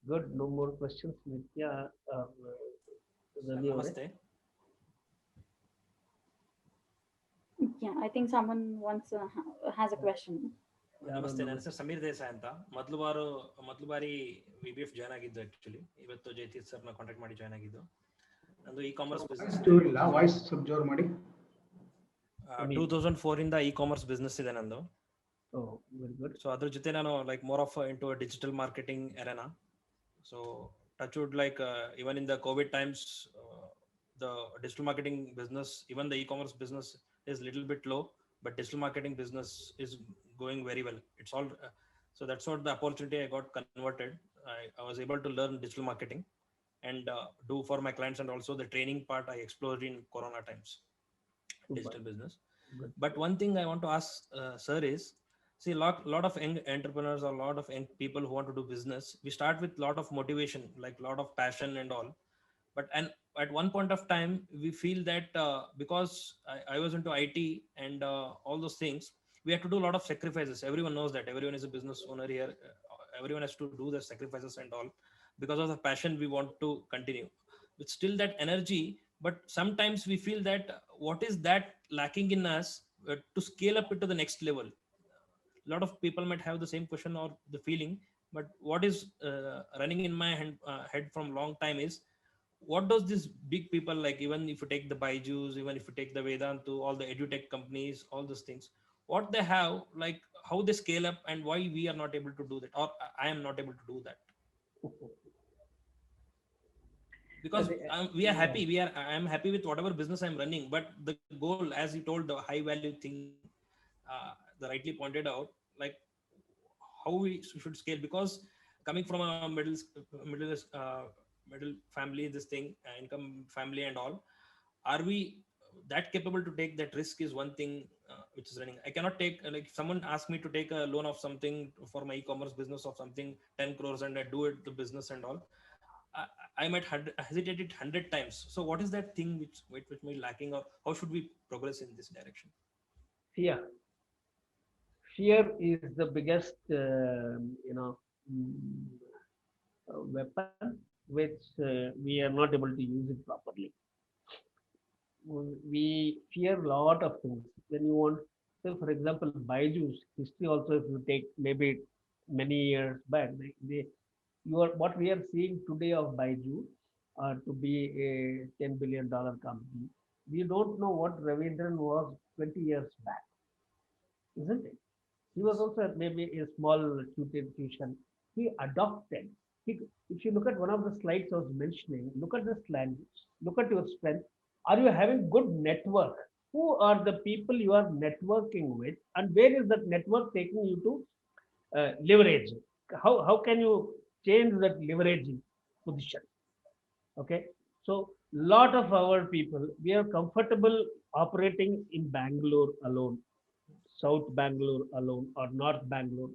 Good. No more questions. Nitya, Ravi, all right? Namaste. Yeah, I think someone wants has a question. ನಮಸ್ತೆ, ನನ್ನ ಹೆಸರು ಸಮೀರ್ ದೇಸಾಯಿ ಅಂತ. ಮೊದಲು ಬಾರಿ VBF join ಆಗಿದ್ದು. Actually ಇವತ್ತು ಜಯತೀರ್ಥ್ ಸರ್ನ contact ಮಾಡಿ ಜಾಯ್ನ್ ಆಗಿದ್ದು. ನಂದು ಇ-ಕಾಮರ್ಸ್ ಬಿಸ್ನೆಸ್. ವಾಯ್ಸ್ ಸ್ವಲ್ಪ ಜೋರ್ ಮಾಡಿ. 2004 ಇಂದ ಇ-ಕಾಮರ್ಸ್ ಬಿಸ್ನೆಸ್ ಇದೆ ನಂದು. Oh, very good. ಸೊ ಅದ್ರ ಜೊತೆ ನಾನು like more of into digital marketing arena. So touch wood, like even in the COVID times, the digital marketing business, even the e-commerce business is little bit low, but digital marketing business is going very well. It's all so that's what the opportunity I got converted. I was able to learn digital marketing and do for my clients, and also the training part I explored in Corona times, digital business. Good. But one thing I want to ask sir is, see, lot of young entrepreneurs or lot of young people who want to do business, we start with lot of motivation, like lot of passion and all. But and at one point of time, we feel that because I was into IT and all those things, we have to do a lot of sacrifices. Everyone knows that. Everyone is a business owner here. Everyone has to do the sacrifices and all because of the passion we want to continue. With still that energy, but sometimes we feel that what is that lacking in us to scale up it to the next level. A lot of people might have the same question or the feeling, but what is running in my head from long time is, what does this big people, like even if you take the Byju's, even if you take the Vedantu, all the edutech companies, all those things, what they have, like how they scale up, and why we are not able to do that, or I am not able to do that? Because we are happy, I am happy with whatever business I'm running, but the goal, as you told, the high value thing, the rightly pointed out, like how we should scale, because coming from a middle family, this thing, income family and all, are we that capable to take that risk is one thing which is running. I cannot take, like if someone asks me to take a loan of something for my e-commerce business of something 10 crores and I do it, the business and all, I might hesitate it 100 times. So what is that thing which may be lacking, or how should we progress in this direction? Fear is the biggest weapon which we are not able to use it properly. We fear a lot of things. When you want, say for example, Byju's history also, if you take maybe many years back, what we are seeing today of Byju to be a $10 billion company, we don't know what Ravindran was 20 years back, isn't it? He was also maybe a small tuition. He adopted. If you look at one of the slides I was mentioning, look at this language, look at your strength. Are you having good network? Who are the people you are networking with, and where is that network taking you to leverage? How can you change that leveraging position? Okay, so lot of our people, we are comfortable operating in Bangalore alone, South Bangalore alone, or North Bangalore.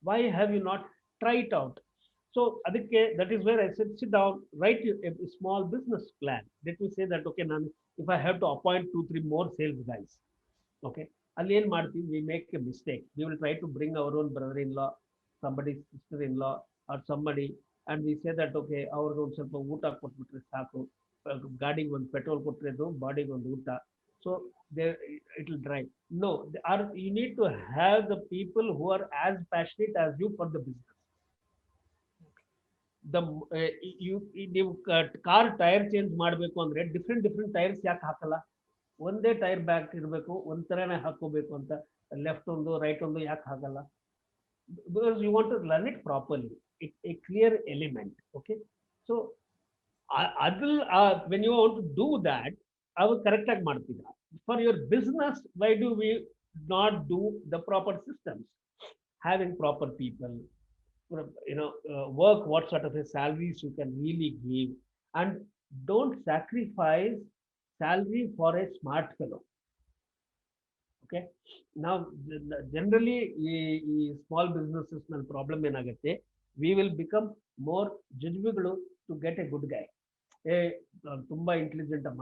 Why have you not tried it out? So that is where I said, sit down, write a small business plan. Let me say that, okay, if I have to appoint 2-3 more sales guys, okay, we make a mistake. We will try to bring our own brother-in-law, somebody's sister-in-law, or somebody, and we say that, okay, our own self ಊಟ ಕೊಟ್ಬಿಟ್ರೆ ಸಾಕು, ಗಾಡಿಗೆ ಒಂದು petrol ಕೊಟ್ಟರೆ ಬಾಡಿಗೆ ಒಂದು ಊಟ, so there it will drive. No, you need to have the people who are as passionate as you for the business. ನೀವು ಕಾರ್ ಟೈರ್ ಚೇಂಜ್ ಮಾಡಬೇಕು ಅಂದ್ರೆ ಡಿಫ್ರೆಂಟ್ ಟೈರ್ಸ್ ಯಾಕೆ ಹಾಕಲ್ಲ? ಒಂದೇ ಟೈರ್ ಬ್ಯಾಕ್ ಇರಬೇಕು, ಒಂಥರನೇ ಹಾಕೋಬೇಕು ಅಂತ ಲೆಫ್ಟ್ ಒಂದು ರೈಟ್ ಒಂದು ಯಾಕೆ ಹಾಕಲ್ಲ? Because you want to learn it properly, a clear element. Okay, so when you want to do that, I will correct for your business. Why do we not do the proper systems, having proper people, work what sort of a salaries you can really give, and don't sacrifice salary for a smart fellow. Okay, now generally small businesses problem ಏನಾಗುತ್ತೆ, we will become more judgeable to get a good guy. ತುಂಬಾ intelligent ಅಮ್ಮ,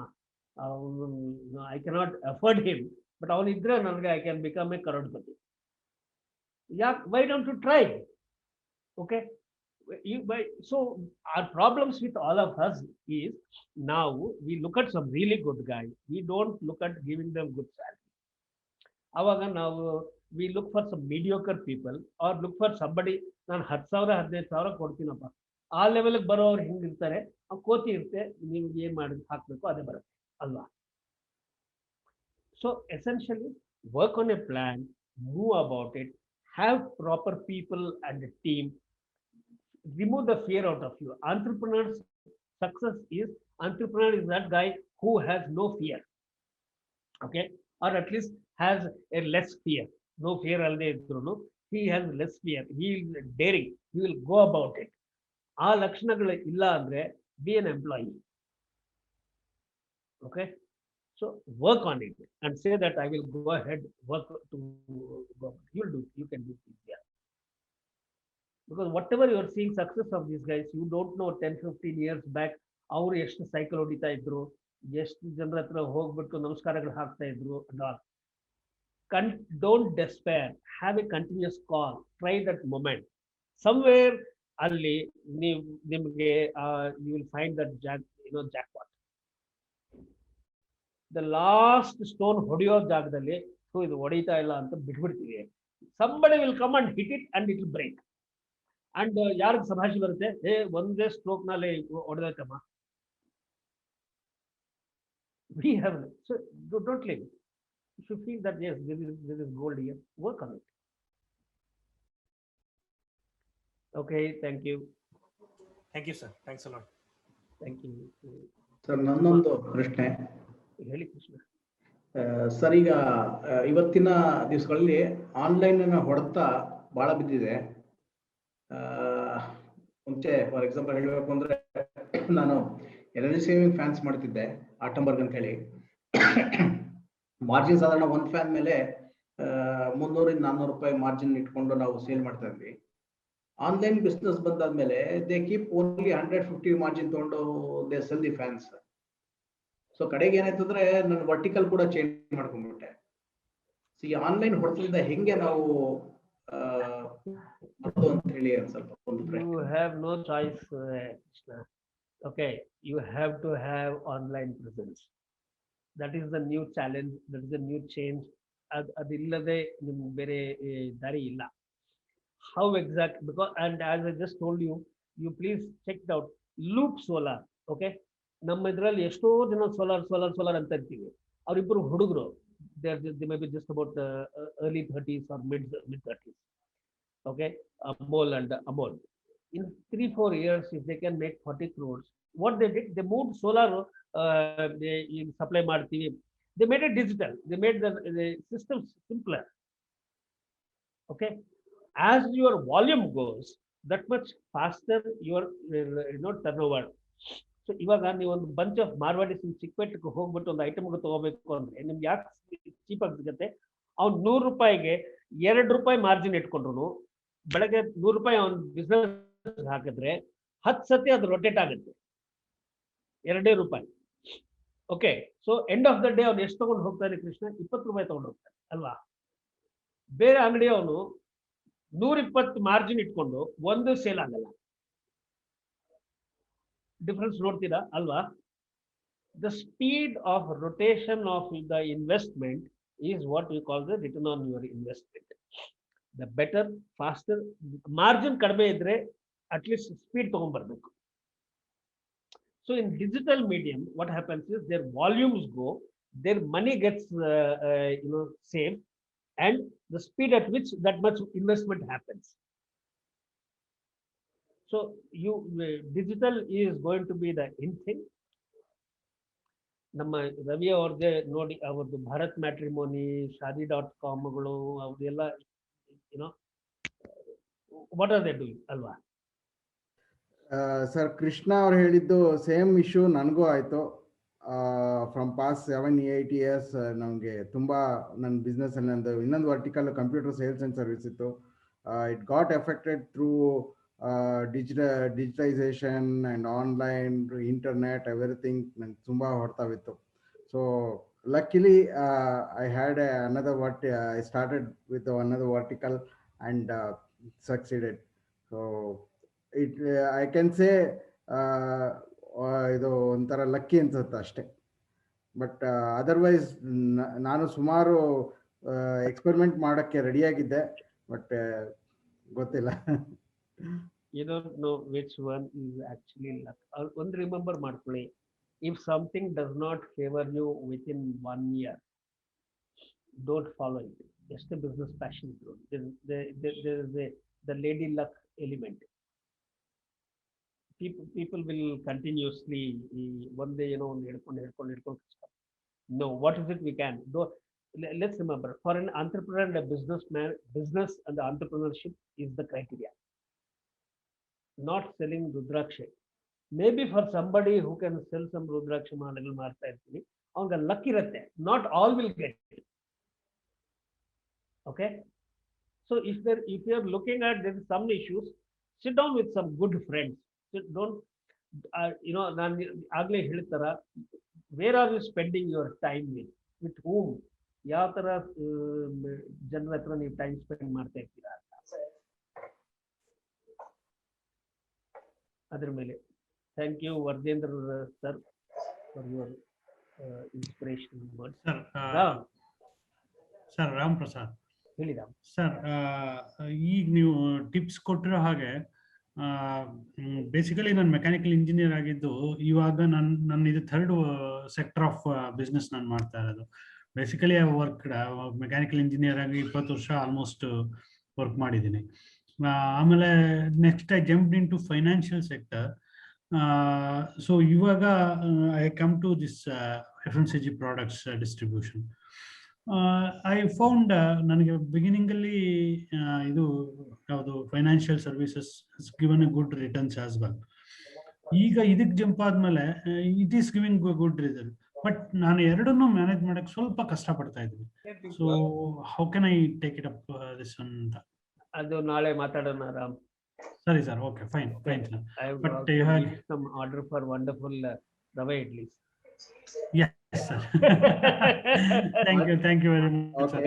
I cannot afford him, but ಅವನು ಇದ್ರೆ ನನಗೆ I can become a crorepati. Why don't you try? Okay, so our problems with all of us is now we look at some really good guy, we don't look at giving them good salary. ಅವಾಗ ನಾವು we look for some mediocre people or look for somebody, ನಾನು 10,000 15,000 ಕೊಡ್ತೀನಪ್ಪ, ಆ ಲೆವೆಲ್ಗೆ ಬರೋರು ಹಿಂಗಿರ್ತಾರೆ, ಕೋತಿ ಇರುತ್ತೆ, ನಿಮ್ಗೆ ಏನ್ ಮಾಡಿ ಹಾಕ್ಬೇಕು ಅದೇ ಬರುತ್ತೆ ಅಲ್ವಾ? So essentially work on a plan, move about it, have proper people and a team, remove the fear out of you. Entrepreneur is that guy who has no fear. Okay, or at least has a less fear. No fear alde idrunu he has less fear, he is daring, he will go about it. ಆ ಲಕ್ಷಣಗಳು ಇಲ್ಲ ಅಂದ್ರೆ be an employee. Okay, so work on it and say that I will go ahead, work to go. You can do things here, because whatever you are seeing success of these guys, you don't know 10-15 years back ಅವರು ಎಷ್ಟು cycle ಹೊಡಿತಾ ಇದ್ರು, ಎಷ್ಟು ಜನರ ಹತ್ರ ಹೋಗ್ಬಿಟ್ಟು ನಮಸ್ಕಾರಗಳು ಹಾಕ್ತಾ ಇದ್ರು. Don't despair, have a continuous call, try that moment. Somewhere ಅಲ್ಲಿ ನಿಮಗೆ you will find that jackpot. The last stone ಹೊಡೆಯೋ ಜಾಗದಲ್ಲಿ ಇದು ಹೊಡಿತಾ ಇಲ್ಲ ಅಂತ ಬಿಟ್ಬಿಡ್ತೀವಿ. Somebody will come and hit it and it will break. And ಯಾರಿಗೆ ಸಭಾಷೆ ಬರುತ್ತೆ, ಒಂದೇ ಸ್ಟ್ರೋಕ್ ನಲ್ಲಿ ಹೊಡೆದೈತಮ್ಮ. We have, so don't leave it. If you feel that yes, there is gold here, work on it. Okay, thank you. Thank you, sir. Thanks a lot. Thank you. Sir, ನನ್ನೊಂದು ಪ್ರಶ್ನೆ. ಹೇಳಿ Krishna. Sir, ಈಗ ಇವತ್ತಿನ ದಿವಸಗಳಲ್ಲಿ online ಹೊಡೆತ ಬಹಳ ಬಿದ್ದಿದೆ. ಮುಂಚೆ ಫಾರ್ ಎಕ್ಸಾಂಪಲ್ ಹೇಳಬೇಕು ಅಂದ್ರೆ, ನಾನು ಎನರ್ಜಿ ಸೇವಿಂಗ್ ಫ್ಯಾನ್ಸ್ ಮಾಡ್ತಿದ್ದೆ, ಆಟಂಬರ್ಗ್ ಅಂತ ಹೇಳಿ. ಮಾರ್ಜಿನ್ ಸಾಧಾರಣ ಒಂದು ಫ್ಯಾನ್ ಮೇಲೆ 300-400 ರೂಪಾಯಿ ಮಾರ್ಜಿನ್ ಇಟ್ಕೊಂಡು ನಾವು ಸೇಲ್ ಮಾಡ್ತಾ ಇದ್ವಿ. ಆನ್ಲೈನ್ ಬಿಸ್ನೆಸ್ ಬಂದಾದ್ಮೇಲೆ ದೇ ಕೀಪ್ ಓನ್ಲಿ 150 ಮಾರ್ಜಿನ್ ತಗೊಂಡು they sell the fans. So ಕಡೆಗೆ ಏನಾಯ್ತು ಅಂದ್ರೆ ನಾನು ವರ್ಟಿಕಲ್ ಕೂಡ ಚೇಂಜ್ ಮಾಡ್ಕೊಂಡ್ಬಿಟ್ಟೆ. ಸೊ ಈ ಆನ್ಲೈನ್ ಹೊಡೆತದಿಂದ ಹೆಂಗೆ ನಾವು ಅಂತ ಹೇಳಿ ಸ್ವಲ್ಪ ಒಂದು ಪ್ರಶ್ನೆ. You have no choice, Krishna. Okay, you have to have online presence. That is the new challenge, that is the new change. ಅದಲ್ಲದೆ ನಿಮ್ಗೆ ಬೇರೆ ದಾರಿ ಇಲ್ಲ. How exact, because and as I just told you, you please check it out. Loop Solar, okay, ನಮ್ಮ ಇದರಲ್ಲಿ ಎಷ್ಟೋ ಜನ solar ಅಂತ ಇರ್ತೀವಿ. ಅವರಿಬ್ಬರು ಹುಡುಗರು, they may be just about early 30s or mid 30s. Okay, Amol and Amol. In 3-4 years, if they can make 40 crores, what they did, they moved solar, they supply ಮಾಡ್ತೀವಿ. They made it digital. They made the system simpler. Okay, as your volume goes, that much faster your turnover. So ಇವಾಗ ನೀವು ಒಂದು bunch of ಮಾರ್ವಾಡಿಸ್ ಚಿಕ್ಕಪೇಟೆಗೆ ಹೋಗ್ಬಿಟ್ಟು ಒಂದು item ತಗೋಬೇಕು ಅಂದ್ರೆ ನಿಮ್ಗೆ ಯಾಕೆ ಚೀಪ್ ಆಗಿ ಸಿಗುತ್ತೆ? ಅವ್ನು 100 ರೂಪಾಯಿಗೆ 2 ರೂಪಾಯಿ ಮಾರ್ಜಿನ್ ಇಟ್ಕೊಂಡ್ರು, ಬೆಳಗ್ಗೆ 100 ರೂಪಾಯಿ ಅವ್ನು ಬಿಸ್ನೆಸ್ ಹಾಕಿದ್ರೆ 10 ಸತಿ ಅದು ರೊಟೇಟ್ ಆಗುತ್ತೆ, 2 ರೂಪಾಯಿ. Okay, so end of the day ಅವ್ನು ಎಷ್ಟು ತಗೊಂಡು ಹೋಗ್ತಾನೆ ಕೃಷ್ಣ? 20 ರೂಪಾಯಿ ತಗೊಂಡು ಹೋಗ್ತಾನೆ ಅಲ್ವಾ? ಬೇರೆ ಅಂಗಡಿ ಅವನು 120 ಮಾರ್ಜಿನ್ ಇಟ್ಕೊಂಡು ಒಂದು ಸೇಲ್ ಆಗಲ್ಲ. ಡಿಫರೆನ್ಸ್ ನೋಡ್ತೀರಾ ಅಲ್ವಾ? The speed of rotation of the investment is what we call the return on your investment. The better, faster, margin ಕಡಿಮೆ ಇದ್ರೆ at least speed ತಗೊಂಡ್ಬರ್ಬೇಕು. So in digital medium, what happens is their volumes go, their money gets saved, and the speed at which that much investment happens. So digital is going to be the in thing. ನಮ್ಮ ರವಿ ಅವ್ರದ್ದೇ ನೋಡಿ, ಅವ್ರದ್ದು Bharat Matrimony, shaadi.com ಅವ್ರದೆಲ್ಲ what are they doing ಅಲ್ವಾ? Sir, Krishna ಅವ್ರು ಹೇಳಿದ್ದು same issue ನನಗೂ ಆಯಿತು. ಫ್ರಮ್ ಪಾಸ್ಟ್ 7-8 years ನಮಗೆ ತುಂಬ ನನ್ನ ಬಿಸ್ನೆಸ್ಸಲ್ಲಿ ಇನ್ನೊಂದು vertical computer sales and service ಇತ್ತು. It got affected through digitization and online internet, everything ನಂಗೆ ತುಂಬ ಹೊಡ್ತಾ ಬಿತ್ತು. So luckily I had another I started with another vertical and succeeded. So it I can say ಇದು ಒಂಥರ lucky ಅನ್ಸುತ್ತೆ ಅಷ್ಟೇ. But otherwise ನಾನು ಸುಮಾರು ಎಕ್ಸ್ಪೆರಿಮೆಂಟ್ ಮಾಡೋಕ್ಕೆ ರೆಡಿಯಾಗಿದ್ದೆ, ಬಟ್ ಗೊತ್ತಿಲ್ಲ. You don't know which one is actually luck. One remember ಮಾಡ್ಕೊಳ್ಳಿ, if something does not favor you within 1 year, don't follow it. Just a business passion. There is the lady luck element. People will continuously one day ಹಿಡ್ಕೊಂಡು no, what is it we can do? Let's remember, for an entrepreneur and a businessman, business and the entrepreneurship is the criteria, not selling rudraksha. Maybe for somebody who can sell some rudraksha ಮಾಲೆಗಳು ಮಾಡ್ತಾ ಇರ್ತೀವಿ, ಅವನಿಗೆ luck ಇರುತ್ತೆ. Not all will get it. Okay, so if you are looking at there is some issues, sit down with some good friends. Don't ನಾನು ಆಗ್ಲೇ ಹೇಳ್ತಾರ, where are you spending your time with whom, ಯಾವ ತರ ಜನರ ಹತ್ರ ನೀವು time spend ಮಾಡ್ತಾ ಇರ್ತೀರಾ ಅಂತ. ಅದ್ರ ಮೇಲೆ thank you Vardhendra sir for your inspiration words. Sir Ram Prasad ಹೇಳಿ ರಾಮ್ ಸರ್, ಈಗ ನೀವು ಟಿಪ್ಸ್ ಕೊಟ್ಟಿರೋ ಹಾಗೆ ಬೇಸಿಕಲಿ ನಾನು ಮೆಕ್ಯಾನಿಕಲ್ ಇಂಜಿನಿಯರ್ ಆಗಿದ್ದು, ಇವಾಗ ನನ್ನ ಇದು ಥರ್ಡ್ ಸೆಕ್ಟರ್ ಆಫ್ ಬಿಸ್ನೆಸ್ ನಾನು ಮಾಡ್ತಾ ಇರೋದು. Basically I work mechanical engineer ಆಗಿ 20 ವರ್ಷ ಆಲ್ಮೋಸ್ಟ್ ವರ್ಕ್ ಮಾಡಿದ್ದೀನಿ. ಆಮೇಲೆ next I jump into financial sector. So ಇವಾಗ I come to this FMCG products distribution. I found ನನಗೆ ಬಿಗಿನಿಂಗ್ ಅಲ್ಲಿ ಇದು ಯಾವುದು financial services given a good returns as well. ಈಗ ಇದಕ್ಕೆ ಜಂಪ್ ಆದ್ಮೇಲೆ it is giving good result, but ನಾನು ಎರಡನ್ನೂ ಮ್ಯಾನೇಜ್ ಮಾಡಕ್ಕೆ ಸ್ವಲ್ಪ ಕಷ್ಟ ಪಡ್ತಾ ಇದ್ದೀನಿ. So how can I take it up this ಅಂತ? ಅದು ನಾಳೆ ಮಾತಾಡೋಣ ರಾಮ್. ಸರಿ sir, okay, fine fine sir. But some order for wonderful rava idlis. Yes sir. Thank you very much sir.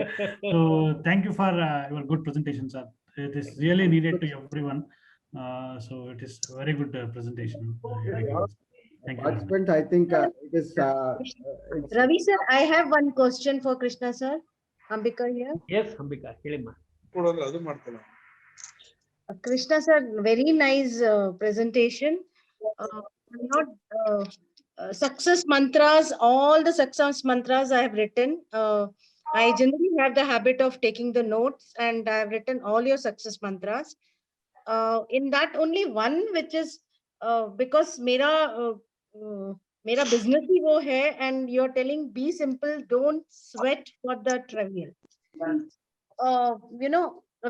So thank you for your good presentation sir. It is really needed to everyone. So it is a very good presentation. Thank you. I think it is Ravi sir, I have one question for Krishna sir. Ambika here. Yes, Ambika, ಹೇಳಮ್ಮ. Krishna sir, very nice presentation. Not success mantras, all the success mantras I have written. I generally have the habit of taking the notes, and I have written all your success mantras. In that, only one which is because mera business hi wo hai, and you're telling be simple, don't sweat for the trivial.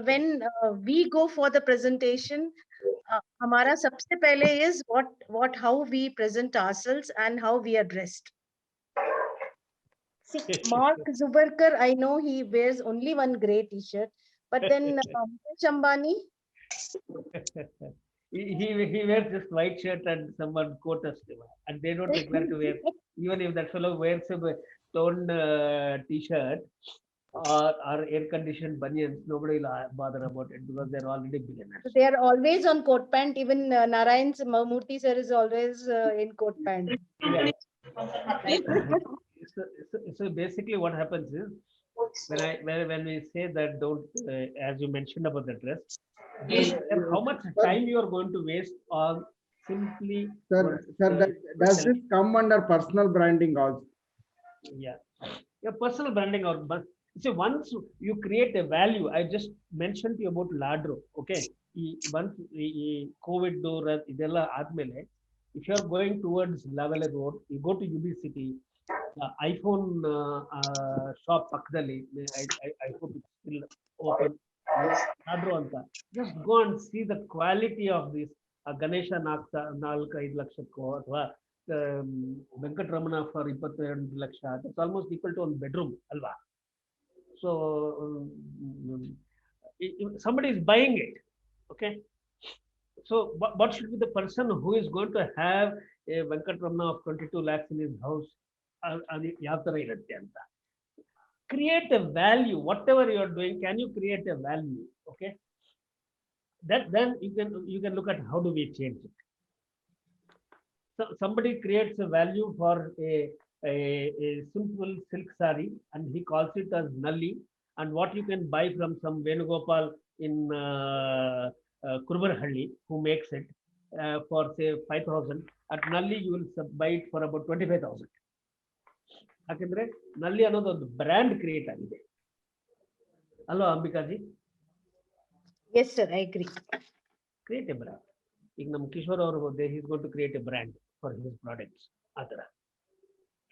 When we go for the presentation, hamara sabse pehle is how we present ourselves and how we are dressed. See, Mark Zuckerberg, I know he wears only one gray t-shirt, but then Mukesh Ambani, he wears just white shirt and someone coat as well, and they don't require to wear. Even if that fellow wears a toned t-shirt or air-conditioned bunions, nobody will bother about it because they're already billionaires. they are always on coat pant. Even Narayan Murthy sir is always in coat pant. Yeah. So basically what happens is, when we say that don't, as you mentioned about the dress, how much time you are going to waste on simply Sir, does this come under personal branding also? Yeah, your personal branding or but see, once you create a value, I just mentioned to you about Ladro. Okay, once COVID door idella admele, if you are going towards Lavelle Road, you go to UB City, iPhone shop pakdali. I hope it's still open. Ladro anta. Just go and see the quality of this Ganesha ನಾಲ್ಕು 5 ಲಕ್ಷಕ್ಕೋ ಅಥವಾ Venkataramana for 22 lakh. That's almost equal to one bedroom alva. So somebody is buying it. Okay, so what should be the person who is going to have a Venkatramana of 22 lakhs in his house? ಯಾವ ತರ ಇರುತ್ತೆ ಅಂತ. Create a value. Whatever you are doing, can you create a value? Okay, that then you can look at how do we change it. So somebody creates a value for a simple silk saree and he calls it as Nalli, and what you can buy from some Venugopal in Kurbarhalli who makes it for say 5,000. At Nalli you will buy it for about 25,000. ಯಾಕಂದ್ರೆ ನಲ್ಲಿ ಅನ್ನೋದು ಒಂದು brand create ಆಗಿದೆ ಅಲ್ವಾ ಅಂಬಿಕಾಜಿ? Yes, sir, I agree. Create a brand. ಈಗ ನಮ್ಮ ಕಿಶೋರ್ ಅವರು he is going to create a brand for his products. ಆ ತರ